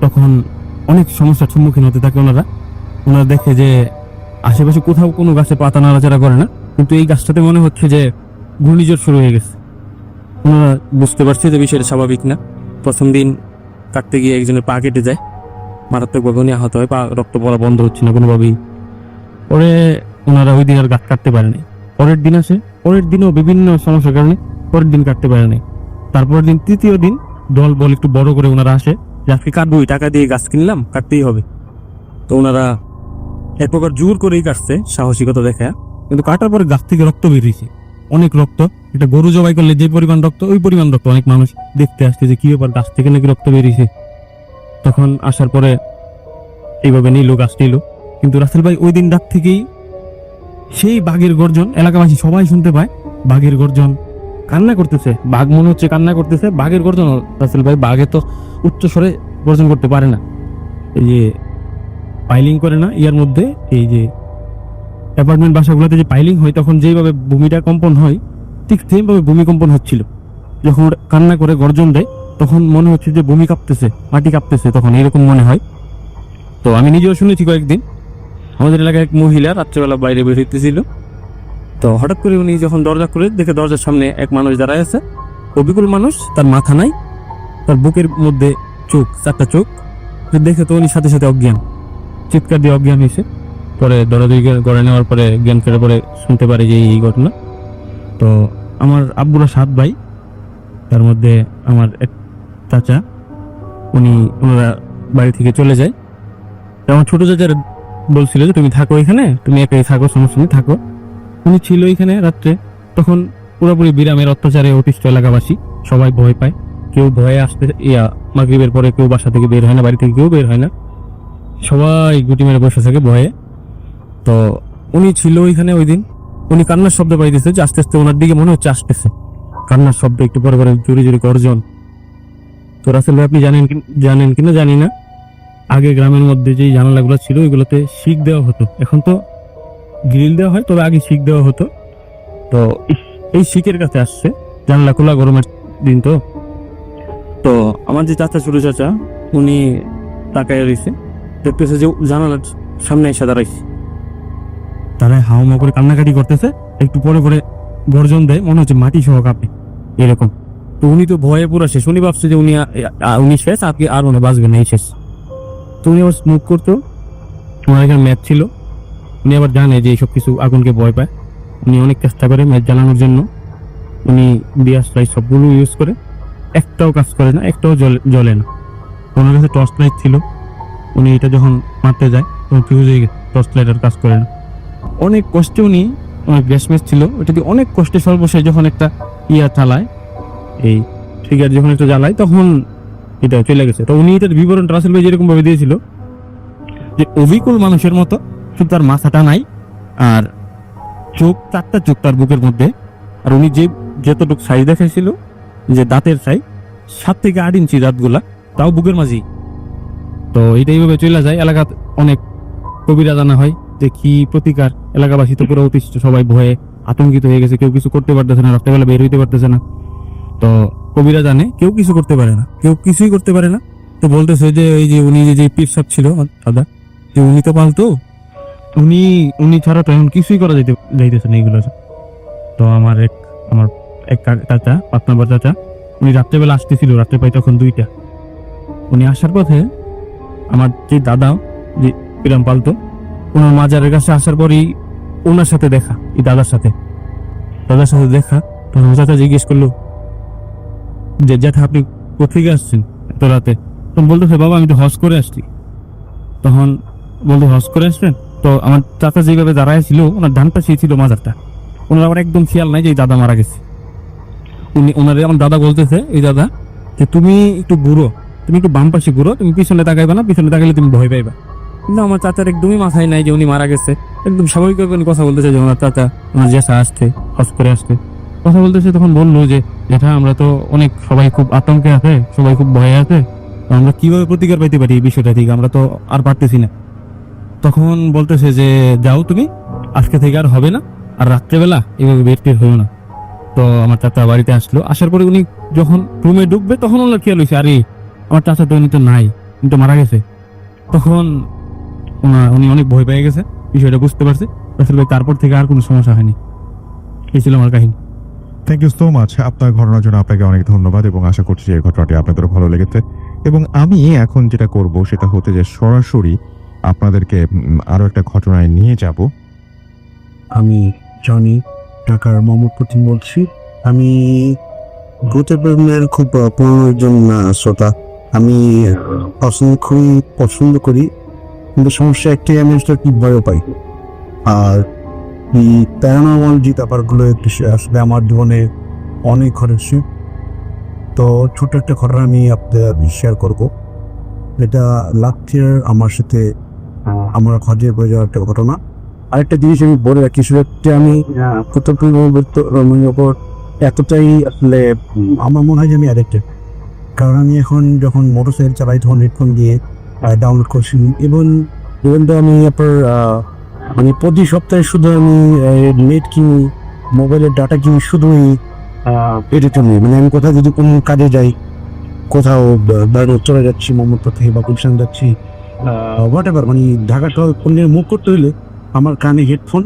তখন অনেক সমস্যার সম্মুখীন হতে থাকে ওনারা দেখে যে আশেপাশে কোথাও কোনো গাছে পাতা নাড়াচাড়া করে না, কিন্তু এই গাছটাতে মনে হচ্ছে যে ঘূর্ণিঝড় শুরু হয়ে গেছে। ওনারা বুঝতে পারছে যে বিষয়টা স্বাভাবিক না। প্রথম দিন কাটতে গিয়ে একজনের পা কেটে যায়, মারাত্মকভাবে উনি আহত হয়, পা রক্ত পড়া বন্ধ হচ্ছে না কোনোভাবেই। পরে ওনারা ওই দিন আর গাছ কাটতে পারেনি। পরের দিন আসে, পরের দিনও বিভিন্ন সমস্যার কারণে পরের দিন কাটতে পারেনি। তারপরের দিন, তৃতীয় দিন দল বল একটু বড় করে ওনারা আসে যে আজকে কাটবো, টাকা দিয়ে গাছ কিনলাম, কাটতেই হবে। তো ওনারা এক প্রকার জোর করেই কাটছে, সাহসিকতা দেখা। কিন্তু কাটার পরে গাছ থেকে রক্ত বেরিয়েছে, অনেক রক্ত। এটা গরু জবাই করলে যে পরিমাণ রক্ত, ওই পরিমাণ রক্ত। অনেক মানুষ দেখতে আসছে যে কি ব্যাপার, গাছ থেকে নাকি রক্ত বেরিয়েছে। তখন আসার পরে এইভাবে নিল, গাছ নিল। কিন্তু রাসেল ভাই ওই দিন রাত থেকেই সেই বাঘের গর্জন, এলাকাবাসী সবাই শুনতে পায় বাঘের গর্জন, কান্না করতেছে। বাঘ মনে হচ্ছে কান্না করতেছে, বাঘের গর্জন। রাসেল ভাই, বাঘে তো উচ্চ স্বরে গর্জন করতে পারে না, এই যে পাইলিং করে না ইয়ার মধ্যে, এই যে অ্যাপার্টমেন্ট বাসাগুলোতে যে পাইলিং হয় তখন যেভাবে ভূমিটা কম্পন হয়, ঠিক সেমভাবে ভূমিকম্পন হচ্ছিল। যখন ওরা কান্না করে গর্জন দেয় তখন মনে হচ্ছে যে ভূমি কাঁপতেছে, মাটি কাঁপতেছে, তখন এরকম মনে হয়। তো আমি নিজেও শুনেছি কয়েকদিন। আমাদের এলাকায় এক মহিলা রাত্রেবেলা বাইরে বের হইতেছিল, তো হঠাৎ করে উনি যখন দরজা খুলে দেখে দরজার সামনে এক মানুষ দাঁড়ায় আছে, অবিকল মানুষ, তার মাথা নাই, তার বুকের মধ্যে চোখ, 4টা চোখ। দেখে তো উনি সাথে সাথে অজ্ঞান, চিৎকার দিয়ে অজ্ঞান হয়েছে। পরে দৌড়াদৌড়ি করে নেওয়ার পরে জ্ঞান ফেরার পরে শুনতে পারে যে এই ঘটনা। তো আমার আব্বুরা 7 ভাই, তার মধ্যে আমার এক চাচা, ওনারা বাড়ি থেকে চলে যায়। আমার ছোট চাচার বলছিল যে তুমি থাকো এখানে, তুমি একাই থাকো, সমস্যা নেই, থাকো। উনি ছিল এখানে রাত্রে। তখন পুরোপুরি বিরামের অত্যাচারে অতিষ্ঠ এলাকাবাসী, সবাই ভয় পায়। কেউ ভয়ে আসতে, মাগরিবের পরে কেউ বাসা থেকে বের হয় না, বাড়ি থেকে কেউ বের হয় না, সবাই গুটি মেরে বসে থাকে ভয়ে। তো উনি ছিল ওইখানে ওই দিন। উনি কান্নার শব্দ পাইতেছে যে আস্তে আস্তে ওনার দিকে মনে হচ্ছে আসতেছে, কান্নার শব্দ, একটু পরে পরে জোরে জোরে গর্জন। তো রাসেল ভাই, আপনি জানেন কিনা জানি না, আগে গ্রামের মধ্যে যে জানালাগুলো ছিল ওইগুলোতে শিক দেওয়া হতো, এখন তো গ্রিল দেওয়া হয়, তবে আগে শিক দেওয়া হতো। তো এই শিকের কাছে আসছে, জানালা খোলা, গরমের দিন। তো আমার যে চাচা, ছোট চাচা, উনি তাকায় রয়েছে, দেখতেছে যে জানালার সামনে এসে দাঁড়াইছে। তারা হাওয়া করে কান্নাকাটি করতেছে, একটু পরে পরে গর্জন দেয়, মনে হচ্ছে মাটি সহ কাঁপে এরকম। তো উনি তো ভয়ে পুরো শেষ, উনি ভাবছে যে উনি শেষ, আজকে আর মনে বাঁচবে না, এই শেষ। তো উনি আবার স্মোক করতো, ওনার এখানে ম্যাচ ছিল, উনি আবার জানে যে এইসব কিছু আগুনকে ভয় পায়। উনি অনেক চেষ্টা করে ম্যাচ জ্বালানোর জন্য, উনি ডিয়াস লাইট সবগুলো ইউজ করে, একটাও কাজ করে না, একটাও জ্বলে না। ওনার কাছে টর্চ লাইট ছিল, উনি এটা যখন মারতে যায় তখন ফিউজ হয়ে গেছে, টর্চ লাইট আর কাজ করে না। অনেক কষ্টে উনি, অনেক গ্যাস ম্যাচ ছিল, ওটা দিয়ে অনেক কষ্টে সর্বশেষ যখন একটা চালায়, এই ট্রিগার যখন একটা জ্বালায় তখন এটা চলে গেছে। তো উনি এটার বিবরণ রাসেল ভাই যেরকম ভাবে দিয়েছিল যে অবিকল মানুষের মতো, শুধু তার মাথাটা নাই আর চোখ, 4টা চোখ তার বুকের মধ্যে, আর উনি যতটুকু সাইজ দেখাইছিল যে দাঁতের সাইজ 7 থেকে 8 ইঞ্চি দাঁতগুলা, তাও বুকের মাঝি। তো এইটাই ভাবে চলে যায়। এলাকা অনেক কবিরা জানা হয় যে কি প্রতিকার, এলাকাবাসী তো পুরো অতিষ্ঠ, সবাই ভয়ে আতঙ্কিত হয়ে গেছে, কেউ কিছু করতে পারতেছে না, রাত্রেবেলা বের হইতে পারতেছে না। তো কবিরা জানে কেউ কিছু করতে পারে না, কেউ কিছুই করতে পারে না। তো বলতেছে যে এই যে উনি যে পীর সাহেব ছিল দাদা, যে উনি তো পালতো, উনি ছাড়া তো এখন কিছুই করা যাইতেছে না এইগুলো। তো আমার এক চাচা, 5 নম্বর চাচা, উনি রাত্রেবেলা আসতেছিল, রাত্রে পাই তখন 2টা। উনি আসার পথে আমার যে দাদা যে পিরাম পালতো, ওনার মাজারের কাছে আসার পরই ওনার সাথে দেখা, এই দাদার সাথে দেখা। তখন চাচা জিজ্ঞেস করলো যে জ্যাঠা আপনি কোথেকে আসছেন এত রাতে? তখন বলতেছে বাবা আমি তো হজ করে আসছি। তখন বলতো হজ করে আসছেন? তো আমার চাচা যেভাবে দাঁড়ায় ছিল, ওনার ডান পাশেই ছিল মাজারটা, ওনার আমার একদম খেয়াল নাই যে এই দাদা মারা গেছে। ওনারে আমার দাদা বলতেছে, এই দাদা যে তুমি একটু ঘুরো, তুমি একটু বাম পাশে ঘুরো, তুমি পিছনে তাকাইবা না, পিছনে তাকাইলে তুমি ভয় পাইবা। কিন্তু আমার চাচার একদমই মাথায় নাই যে উনি মারা গেছে। একদম স্বাভাবিকভাবে উনি কথা বলতেছে যে ওনার চাচা, ওনার জ্যাঠা আসছে, হজ করে আসছে, কথা বলতেছে। তখন বললো যে জ্যাঠা আমরা তো অনেক, সবাই খুব আতঙ্কে আছে, সবাই খুব ভয়ে আছে, তো আমরা কিভাবে প্রতিকার পাইতে পারি এই বিষয়টা থেকে, আমরা তো আর পারতেছি না। তখন বলতেছে যে যাও তুমি, আজকে থেকে আর হবে না, আর রাত্রেবেলা এভাবে বের টের হইও না। তো আমার চাচা বাড়িতে আসলো, আসার পরে উনি যখন রুমে ঢুকবে তখন ওনার খেয়াল হয়েছে আরে আমার চাচা তো উনি তো নাই, উনি তো মারা গেছে। তখন উনি অনেক ভয় পেয়ে গেছে, বিষয়টা বুঝতে পারছে। আসলে তারপর থেকে আর কোনো সমস্যা হয়নি। এই ছিল আমার কাহিনী। থ্যাংক ইউ সো মাচ আপনার ঘটনার জন্য, আপনাকে অনেক ধন্যবাদ, এবং আশা করছি এই ঘটনাটি আপনাদেরও ভালো লেগেছে। এবং আমি এখন যেটা করব সেটা হচ্ছে যে সরাসরি আপনাদেরকে আরো একটা ঘটনায় নিয়ে যাব। আমি জনি, ঢাকার মোহাম্মদপুর বলছি। আমি ভূতের প্রেমের খুব পুরনো একজন শ্রোতা। আমি খুবই পছন্দ করি, কিন্তু সমস্যা একটাই, আমি খুব ভয় পাই। আর এই প্যারানর্মাল যে ব্যাপারগুলো আসলে আমার জীবনে অনেক ঘটেছে। তো ছোট একটা ঘটনা আমি আপনাদের শেয়ার করব। এটা লাস্ট ইয়ার আমার সাথে আমার ঘটে হয়ে যাওয়ার একটা ঘটনা। আরেকটা জিনিস আমি বলে রাখি, সেটা আমি ভূতের ওপর এতটাই আসলে আমার মনে হয় যে আমি অ্যাডিক্টেড। কারণ আমি এখন যখন মোটরসাইকেল চালাই তখন হেডফোন দিয়ে ডাউনলোড করছি, এবং তো আমি আপনার মানে প্রতি সপ্তাহে শুধু আমি নেট কিনি, মোবাইলের ডাটা কিনি শুধু এটার জন্য। মানে আমি কোথাও যদি কোনো কাজে যাই, কোথাও বাইরে চলে যাচ্ছি, মোহাম্মদপুর থেকে বা গুলশান যাচ্ছি, হোয়াট এভার, মানে ঢাকাটা ফোনের মুভ করতে হলে আমার কানে হেডফোন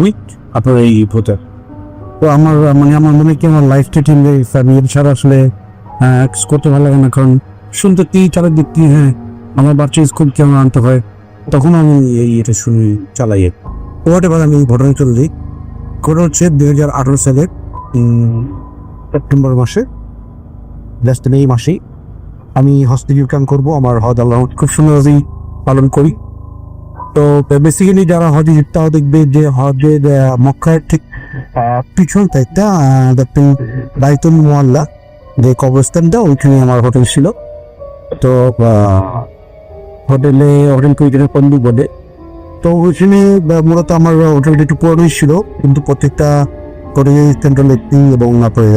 উইথ আপনার এই ভোটার। তো আমার আমার মনে হয় কি আমার লাইফটা ঠিক লেগেছে। আমি এর ছাড়া আসলে করতে ভালো লাগে না, কারণ শুনতে চালের দিক দিয়ে হ্যাঁ আমার বাচ্চা স্কুল কেমন আনতে হয়, তখন আমি এটা শুনি চালাই। হোয়াট এভার, আমি ঘটনা চলে যাই। ঘটনা হচ্ছে 2018 সালের সেপ্টেম্বর মাসে, জাস্ট এই মাসেই আমি হস্পিটাল ক্যাম্প করবো। আমার হজ আল্লাহ খুব সুন্দরভাবেই পালন করি। তো বেসিক্যালি যারা হজে যেতে, তাও দেখবে যে হজের মক্কার ঠিক পিছন একটা দেখবেন বাইতুল মুআল্লা যে কবরস্থানটা, ওইখানে আমার হোটেল ছিল। তো হোটেল কুইজের পন্ডু বলে, তো ওইখানে মূলত আমার হোটেলটা একটু পুরনোই ছিল, কিন্তু প্রত্যেকটা হোটেলে সেন্ট্রাল লেকটিং এবং আপনার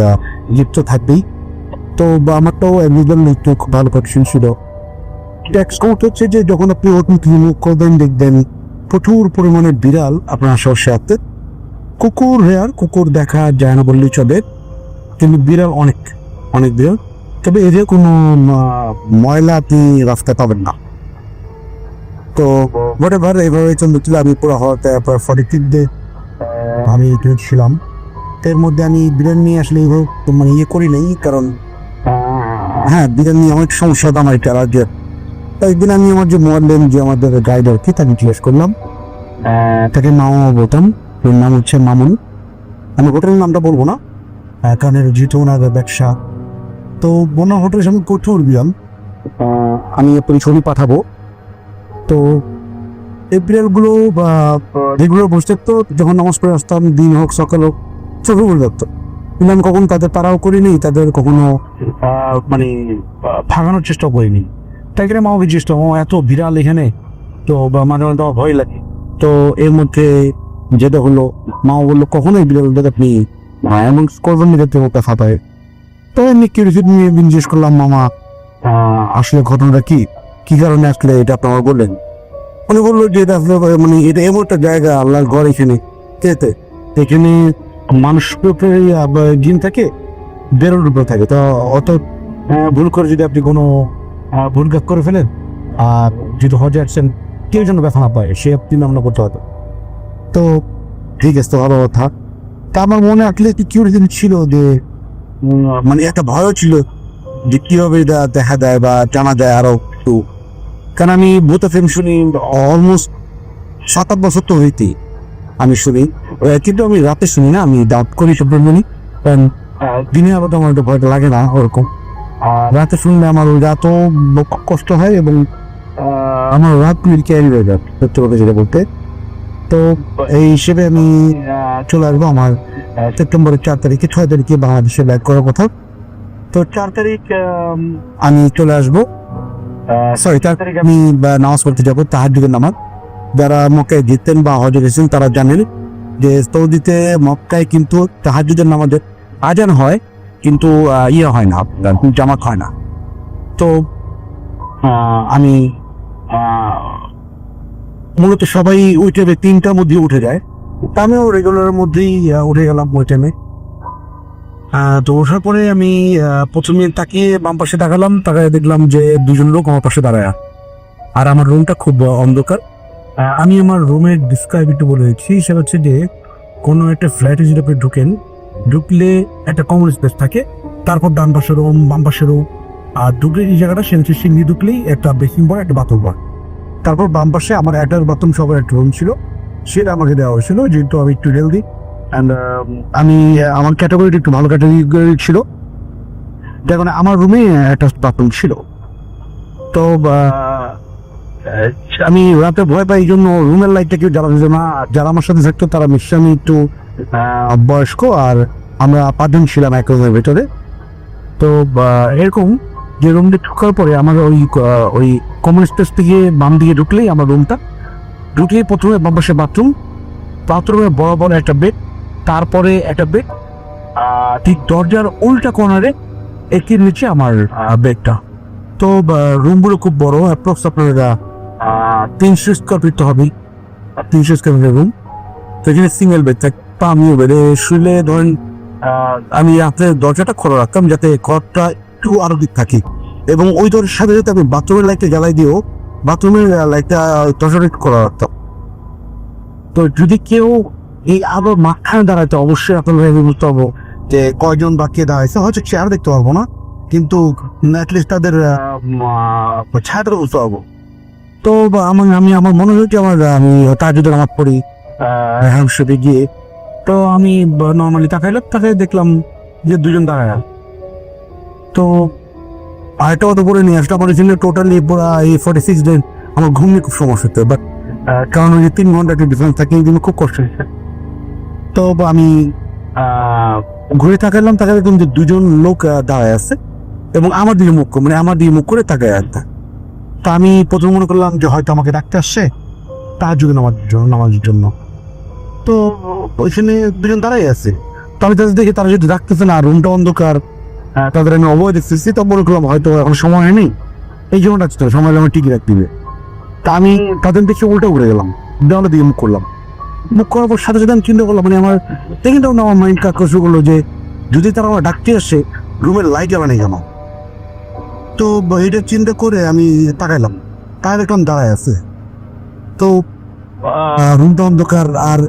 লিফট তো থাকবেই। তো আমারটাও অ্যাভেলেবল লিফট খুব ভালো কন্ডিশন ছিল। ট্যাক্স কাউন্ট হচ্ছে যে যখন আপনি হোটেল থেকে মুখ করবেন দেখবেন প্রচুর পরিমাণে বিড়াল আপনার আশেপাশে আসতে। কুকুর রেয়ার, কুকুর দেখা যায় না বললেই চলে, কিন্তু বিড়াল অনেক অনেক বিড়াল। তবে এদের কোনো ময়লা আপনি রাস্তায় পাবেন না। তো হোয়াটএভার এভাবে চলছিল। আমি পুরো হওয়াতে 43 ডে আমি ছিলাম। এর মধ্যে আমি বিড়াল নিয়ে আসলে এইভাবে মানে করি নাই, কারণ হ্যাঁ বিড়াল নিয়ে অনেক সমস্যা হতো আমার এটা। তো একদিন আমি আমার যে মোয়াল্লেম যে আমাদের গাইড আর কি তাকে জিজ্ঞেস করলাম, তাকে মামা বলতাম, ওর নাম হচ্ছে মামুন। আমি হোটেলের নামটা বলবো না কারণ যেহেতু ওনার ব্যবসা। তো ওনার হোটেলের সামনে প্রচুর বিড়াল, আমি আপনার ছবি পাঠাবো। তো এই বিড়ালগুলো রেগুলার বসে থাকতো, যখন নামাজ পড়ে আসতাম দিন হোক সকাল হোক চোখে বলে থাকতো, কিন্তু আমি কখনো তাদের তাড়াও করিনি, তাদের কখনো মানে ভাগানোর চেষ্টা করিনি। তাই করে মামাকে জিজ্ঞেস করলাম, এত বিড়াল এখানে, তো মাঝে মাঝে আমার ভয় লাগে। তো এর মধ্যে যেটা হলো, মামা বললো কখনোই বিড়ালটাকে আপনি এমন করবেন না যাতে ওটা ফাটায়। তো এমনি কিউরিয়াসিটি নিয়ে জিজ্ঞেস করলাম, মামা আসলে ঘটনাটা কি, কি কারণে আসলে এটা আপনার বললেন? উনি বললো যে এটা আসলে মানে এটা এমন একটা জায়গা, আল্লাহর ঘর এখানে, এখানে মানুষ জিন থাকে, বেরোর উপরে থাকে। তো অত ভুল করে যদি আপনি কোনো ভুল কাজ করে ফেলেন আর যদি হজে আসছেন কেউ যেন ব্যথা না পায়, সে আপনি নামনা করতে হতো। তো ঠিক আছে, তো ভালো কথা। তা আমার মনে আসলে একটু কিউরিয়াসিটি ছিল যে মানে একটা ভয়ও ছিল যে কিভাবে এটা দেখা দেয় বা জানা যায় আরো একটু। কারণ আমি ভূত ফিল্ম শুনি অলমোস্ট 7-8 বছর তো হইতেই আমি শুনি, কিন্তু আমি রাতে শুনি না, আমি ডাউট করি সব শুনি। কারণ দিনে আবার তো আমার একটু ভয়টা লাগে না ওরকম, রাতে শুনলে আমার রাতও কষ্ট হয় এবং আমার রাত ক্যারি হয়ে যায় সত্যি কথা যেটা বলতে। তো এই হিসেবে আমি চলে আসবো আমার সেপ্টেম্বরের 4 তারিখে 6 তারিখে বাংলাদেশে ব্যাক করার কথা। তো 4 তারিখ আমি চলে আসবো, সরি 4 তারিখ আমি নামাজ পড়তে যাবো, তাহাজ্জুদের নামাজ। যারা মক্কায় যেতেন বা হজে গেছেন তারা জানেন যে সৌদিতে মক্কায় কিন্তু তাহাজ্জুদের নামাজের আজান হয়, কিন্তু ইয়ে হয় না, জামাত হয় না। তো আমি মূলত সবাই ওই টাইমে 3টার মধ্যে উঠে যায়, আমিও রেগুলারের মধ্যেই উঠে গেলাম ওই টাইমে। তো ওঠার পরে আমি প্রথমে তাকিয়ে বাম পাশে তাকালাম, তাকায় দেখলাম যে 2জন লোক আমার পাশে দাঁড়ায়, আর আমার রুমটা খুব অন্ধকার। আমি আমার রুমের ডিসক্রাইব একটু বলে দিচ্ছি, সেটা হচ্ছে যে কোনো একটা ফ্ল্যাটে যদি আপনি ঢুকলে একটা কমন স্পেস থাকে, তারপর ডান পাশে রুম, বাম পাশে রুম, আর ঢুকলে যে জায়গাটা সে হচ্ছে সিঁড়ি ঢুকলেই একটা বেসিন পর একটা বাথরুম পর, তারপর বাম পাশে আমার একটা বাথরুম সবার একটা রুম ছিল, সেটা আমাকে দেওয়া হয়েছিল যেহেতু আমি একটু হেলদি অ্যান্ড আমি আমার ক্যাটাগরিটা একটু ভালো ক্যাটাগরি ছিল, যার কারণে আমার রুমে একটা বাথরুম ছিল। তো আমি রাতে ভয় পাই, এই জন্য রুমের লাইটটা কেউ জ্বালানো যেত না। যারা আমার সাথে থাকতো তারা নিশ্চয়ই আমি একটু বয়স্ক, আর আমরা 5জন ছিলাম এক রুমের ভেতরে। তো এরকম যে রুমটা ঢুকার পরে আমার ওই কমন স্পেস থেকে বাম দিকে ঢুকলেই আমার রুমটা, ঢুকে প্রথমে বাম পাশে বাথরুমের বড় বড় একটা বেড, তারপরে একটা বেড, ঠিক দরজার উল্টা কর্নারে একের নিচে আমার বেডটা। তো রুমগুলো খুব বড়, অ্যাপ্রক্স আপনার 300 স্কোয়ার ফিট তো হবেই, 300 স্কোয়ার ফিটের রুম। তো এখানে সিঙ্গেল বেড থাকে, আমিও বেডে শুলে ধরেন আমি রাতে দরজাটা খোলা রাখতাম যাতে ঘরটা একটু আরো দিক থাকে, এবং ওই দরজার সাথে সাথে আমি বাথরুমের লাইটটা জ্বালাই দিয়েও বাথরুমের লাইটটা দরজাটা একটু খোলা রাখতাম। তো যদি কেউ এই আবার মাঝখানে দাঁড়াইতে অবশ্যই আপনার বুঝতে পারবো যে কয়জন বা কে দাঁড়াইছে, হয়তো চেয়ার দেখতে পারবো না, কিন্তু অ্যাটলিস্ট তাদের ছায়াটা বুঝতে পারবো। তো আমার মনে হয়েছে আমি তাহাজ্জুদের নামাজ পড়ি হ্যামশপে গিয়ে। তো আমি নর্মালি তাকাই দেখলাম যে 2জন দাঁড়ায়। তো আরেকটা কথা বলে নিয়ে আসলে আমার জন্য টোটালি পুরো এই 46 ডে আমার ঘুম নিয়ে খুব সমস্যা হতো, বাট কারণ ওই যে 3 ঘন্টা একটা ডিফারেন্স থাকে, এই জন্য খুব কষ্ট হয়েছে। তো আমি ঘুরে তাকালাম দেখলাম যে 2জন লোক দাঁড়ায় আছে এবং আমার দিকে মুখ করে তাকায় আছে। তা আমি প্রথম মনে করলাম যে হয়তো আমাকে ডাকতে আসছে তাহাজ্জুদের নামাজের জন্য। তো ওইখানে 2জন দাঁড়াই আছে, তো আমি তাদের দেখে তারা যদি ডাকতেছে না, রুমটা অন্ধকার, তাদের আমি অবয় দেখতেছি, তো মনে করলাম হয়তো এখন সময় হয়নি, এই জন্য ডাকতে হবে, সময় হলে আমার টিকিট রাখ দিবে। তা আমি তাদের দেখে উল্টা উড়ে গেলাম, দেওয়ালের দিকে মুখ করলাম। মুখ করার পর সাথে সাথে আমি চিন্তা করলাম, আমার দেখেটাও না আমার মাইন্ড কাজ শুরু করলো যে যদি তারা আমার ডাকতে আসে রুমের লাইট জ্বালানি কেন। তো এটা চিন্তা করে আমি তাকাইলাম, তাই দেখলাম দাঁড়ায় আছে। তো রুমটা অন্ধকার, আর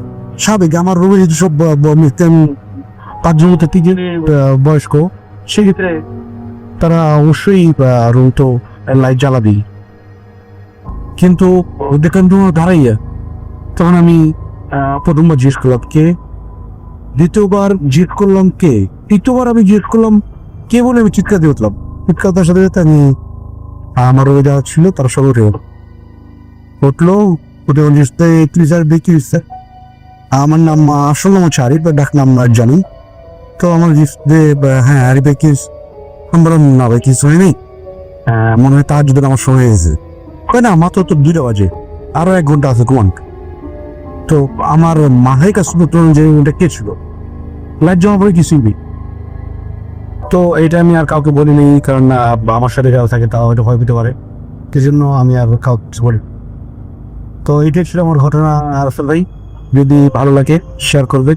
স্বাভাবিক আমার রুমে যদি সব 5জন মধ্যে 3জন বয়স্ক, সেক্ষেত্রে তারা অবশ্যই রুম তো লাইট জ্বালাবেই। কিন্তু দেখেন তো দাঁড়াইয়া, তখন আমি প্রথমবার জিজ্ঞেস করলাম কে, দ্বিতীয়বার জিজ্ঞেস করলাম কে, তৃতীয়বার আমি জিজ্ঞেস করলাম কে বলে আমি চিৎকার দিয়ে উঠলাম। চিৎকার দেওয়ার সাথে সাথে আমি আমার ওই যাওয়া ছিল তারা সব উঠলো উঠে দেখি আমার নাম আসল নাম হচ্ছে আরিফ, ডাক নাম জানি। তো আমার যে হ্যাঁ আরিফ কিস, আমরা না ভাই কিছু হয়নি, মনে হয় তার যদি আমার সময় হয়েছে, না মাত্র তো 2টা বাজে, আরো 1 ঘন্টা আছে ঘুমান। তো আমার মাথায় কাছে যে ওটা কে ছিল, লাইট জমা পড়ে কিছুই নেই। তো এটা আমি আর কাউকে বলিনি, কারণ আমার সাথে যারা থাকে তাও হয়তো ভয় পেতে পারে, সেই জন্য আমি আর কাউকে কিছু বলি। তো এইটাই ছিল আমার ঘটনা। আর আসলে ভাই যদি ভালো লাগে শেয়ার করবে,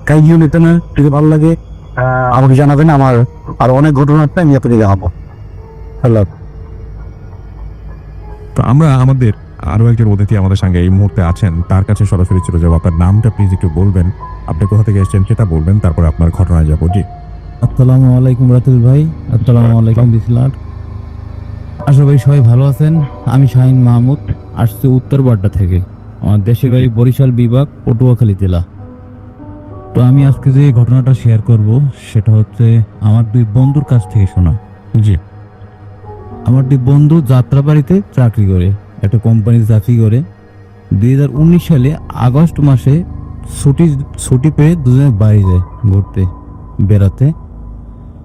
কাইও নিতে না, যদি ভালো লাগে আমাকে জানাবেন। আমার আর অনেক ঘটনাটা আমি আপনাকে জানাবো। হ্যালো, তো আমরা আমাদের আরো একজন অতিথি আমাদের সঙ্গে এই মুহূর্তে আছেন, তার কাছে সরাসরি চলে যাবো। আপনার নামটা প্লিজ একটু বলবেন, আপনি কোথা থেকে এসেছেন সেটা বলবেন, তারপরে আপনার ঘটনায় যাবো। জি, আসসালামু আলাইকুম রাতুল ভাই। আসসালামু আলাইকুম বিসলাট। আশা করি সবাই ভালো আছেন। আমি শাহিন মাহমুদ, আসছি উত্তর বাড্ডা থেকে। আমার দেশের বাড়ি বরিশাল বিভাগ, পটুয়াখালী জেলা। তো আমি আজকে যে ঘটনাটা শেয়ার করব সেটা হচ্ছে আমার 2 বন্ধুর কাছ থেকে শোনা। জি, আমার 2 বন্ধু যাত্রাবাড়িতে চাকরি করে, একটা কোম্পানিতে চাকরি করে। 2019 সালে আগস্ট মাসে ছুটি পেয়ে দুজনে বাড়ি যায় ঘুরতে বেড়াতে।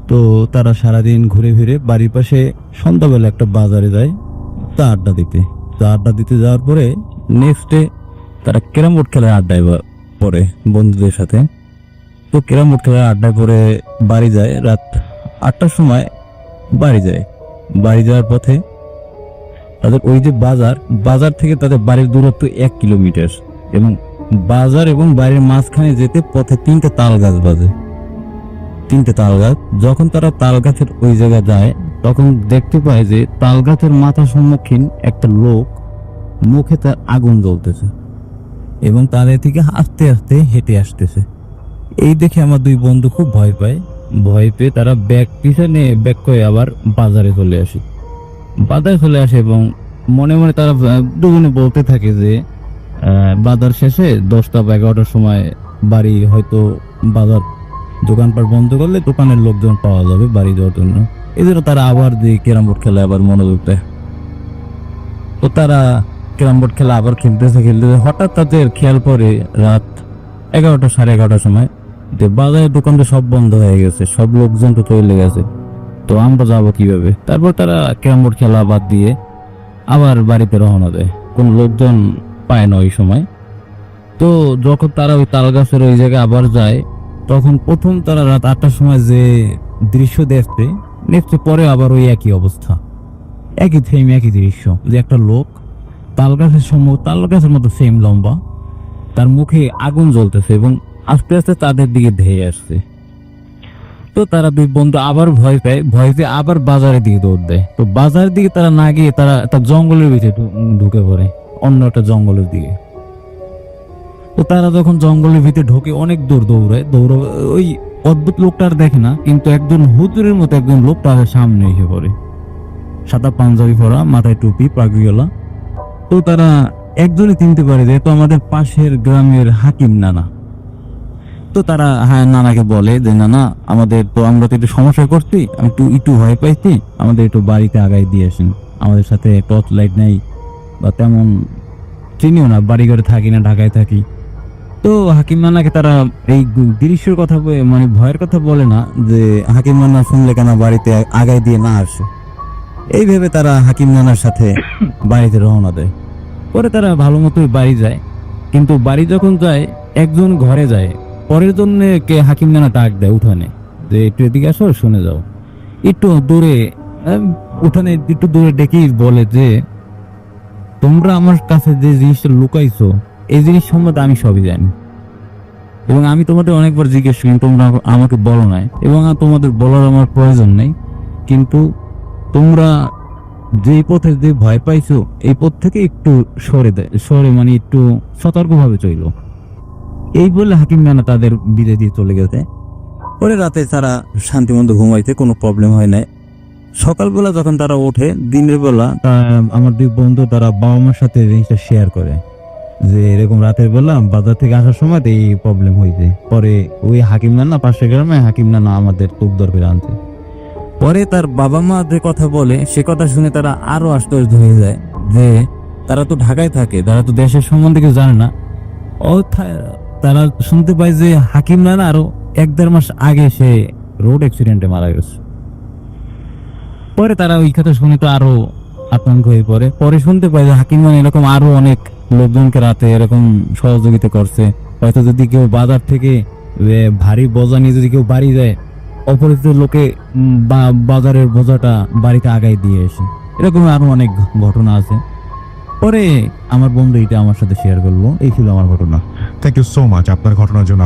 তো তারা সারাদিন ঘুরে ফিরে বাড়ির পাশে সন্ধ্যাবেলা একটা বাজারে যায় চা আড্ডা দিতে যাওয়ার পরে নেক্সট ডে তারা ক্যারাম বোর্ড খেলার আড্ডায় পড়ে বন্ধুদের সাথে। তো ক্যারাম বোর্ড খেলার আড্ডায় পরে বাড়ি যায়, রাত 8টার সময় বাড়ি যাওয়ার পথে তাদের ওই যে বাজার থেকে তাদের বাড়ির দূরত্ব 1 কিলোমিটার, এবং বাজার এবং বাড়ির মাঝখানে যেতে পথে 3টে তাল গাছ বাজে। 3টে তাল গাছ। যখন তারা তাল গাছের ওই জায়গায় যায় তখন দেখতে পায় যে তাল গাছের মাথা সম্মুখীন একটা লোক, মুখে তার আগুন জ্বলতেছে এবং তাদের থেকে আস্তে আস্তে হেঁটে আসতেছে। এই দেখে আমার 2 বন্ধু খুব ভয় পেয়ে তারা পিছনে ব্যাক করে আবার বাজারে চলে আসে এবং মনে মনে তারা দুজনে বলতে থাকে যে বাজার শেষে 10টা বা 11টার সময় বাড়ি, হয়তো বাজার দোকানপাট বন্ধ করলে দোকানের লোকজন পাওয়া যাবে বাড়ি যাওয়ার জন্য। এই জন্য তারা আবার ক্যারাম বোর্ড খেলা আবার মনোযোগ দেয়। তো তারা ক্যারাম বোর্ড খেলা আবার খেলতেছে। হঠাৎ তাদের খেয়াল পড়ে রাত 11টা সাড়ে 11টার সময় যে বাজারের দোকানটা সব বন্ধ হয়ে গেছে, সব লোকজন তো চলে গেছে, তো আমরা যাবো কিভাবে? তারপর তারা ক্যারাম বোর্ড খেলা বাদ দিয়ে আবার বাড়িতে রওনা দেয়। কোন লোকজন পায় না ওই সময়। তো যখন তারা ওই তাল গাছের ওই জায়গায় আবার যায়, তখন প্রথম তারা রাত 8টার সময় যে দৃশ্য দেখতে, নেক্সট পরে আবার ওই একই অবস্থা, একই দৃশ্য, যে একটা লোক তাল গাছের মতো সেম লম্বা, তার মুখে আগুন জ্বলতেছে এবং আস্তে আস্তে তাদের দিকে ধেয়ে আসছে। তো তারা 2 বন্ধু আবার ভয় পেয়ে আবার বাজারের দিকে দৌড় দেয়। তো বাজারের দিকে তারা না গিয়ে তারা একটা জঙ্গলের ভিতরে ঢুকে পড়ে, অন্য একটা জঙ্গলের দিকে। তো তারা যখন জঙ্গলের ভিতরে ঢোকে, অনেক দূর দৌড়ায়, ওই অদ্ভুত লোকটা আর দেখে না, কিন্তু একজন হুজুরের মতো একজন লোক তাদের সামনে এসে পড়ে, সাদা পাঞ্জাবি পরা, মাথায় টুপি, পাগড়িওয়ালা। তো তারা একজনই চিনতে পারে যে তো আমাদের পাশের গ্রামের হাকিম নানা। তো তারা নানাকে বলে যে নানা, আমরা তো একটু সমস্যা করছি, আমি একটু ভয় পাইছি, আমাদের একটু বাড়িতে আগায় দিয়ে আসেন, আমাদের সাথে টর্চ লাইট নেই বা তেমন চিনিও না, বাড়ি ঘরে থাকি না, ঢাকায় থাকি। তো হাকিম নানাকে তারা এই দৃশ্যের কথা মানে ভয়ের কথা বলে না, যে হাকিম নানা শুনলে কেন বাড়িতে আগায় দিয়ে না আসে। এই ভেবে তারা হাকিম নানার সাথে বাড়িতে রওনা দেয়। পরে তারা ভালো মতোই বাড়ি যায়, কিন্তু বাড়ি যখন যায় একজন ঘরে যায়, পরের জন্য কে হাকিম নানা ডাক দেয় উঠানে, যে একটু এদিকে আসো, শুনে যাও। একটু দূরে উঠানে একটু দূরে ডেকেই বলে যে তোমরা আমার কাছে যে জিনিসটা লুকাইছো, এই জিনিস সম্বন্ধে আমি সবই জানি, এবং আমি তোমাদের অনেকবার জিজ্ঞেস করি, তোমরা আমাকে বলো নাই, এবং তোমাদের বলার আমার প্রয়োজন নেই, কিন্তু তোমরা যে পথে যে ভয় পাইছো এই পথ থেকে একটু সরে মানে একটু সতর্কভাবে চলো। এই বলে হাকিম নানা তাদের বিদায় দিয়ে চলে গেছে। পরে রাতে তারা শান্তিমতো ঘুমাইতে, কোনো প্রবলেম হয় নাই। সকালবেলা যখন তারা ওঠে, দিনের বেলা আমার দুই বন্ধু তারা বাবা মার সাথে জিনিসটা শেয়ার করে যে এরকম রাতের বেলা বাজার থেকে আসার সময় তো এই প্রবলেম হয়েছে। পরে ওই হাকিম নানা পাশের গ্রামে হাকিম নানা আমাদের খুব দরকার আনতে। পরে তার বাবা মা যে কথা বলে সে কথা শুনে তারা আরো আশ্চর্য হয়ে যায় যে তারা তো ঢাকায় থাকে, তারা তো দেশের সম্বন্ধে কিছু জানে না। তারা শুনতে পায় যে হাকিম নানা আরো 1-1.5 মাস আগে সে রোড অ্যাক্সিডেন্টে মারা গেছে। পরে তারা ওই কথা শুনে তো আরো আতঙ্ক হয়ে পড়ে। পরে শুনতে পায় যে হাকিম নানা এরকম আরো অনেক লোকজনকে রাতে এরকম সহযোগিতা করছে। হয়তো যদি কেউ বাজার থেকে ভারী বোঝা নিয়ে যদি কেউ বাড়ি যায়, অপরিচিত লোকে বাজারের বোঝাটা বাড়িতে আগায় দিয়ে এসে, এরকম আরো অনেক ঘটনা আছে। পরে আমার বন্ধু এটা আমার সাথে শেয়ার করলো। এই ছিল আমার ঘটনা। থ্যাংক ইউ সো মাচ আপনার ঘটনার জন্য।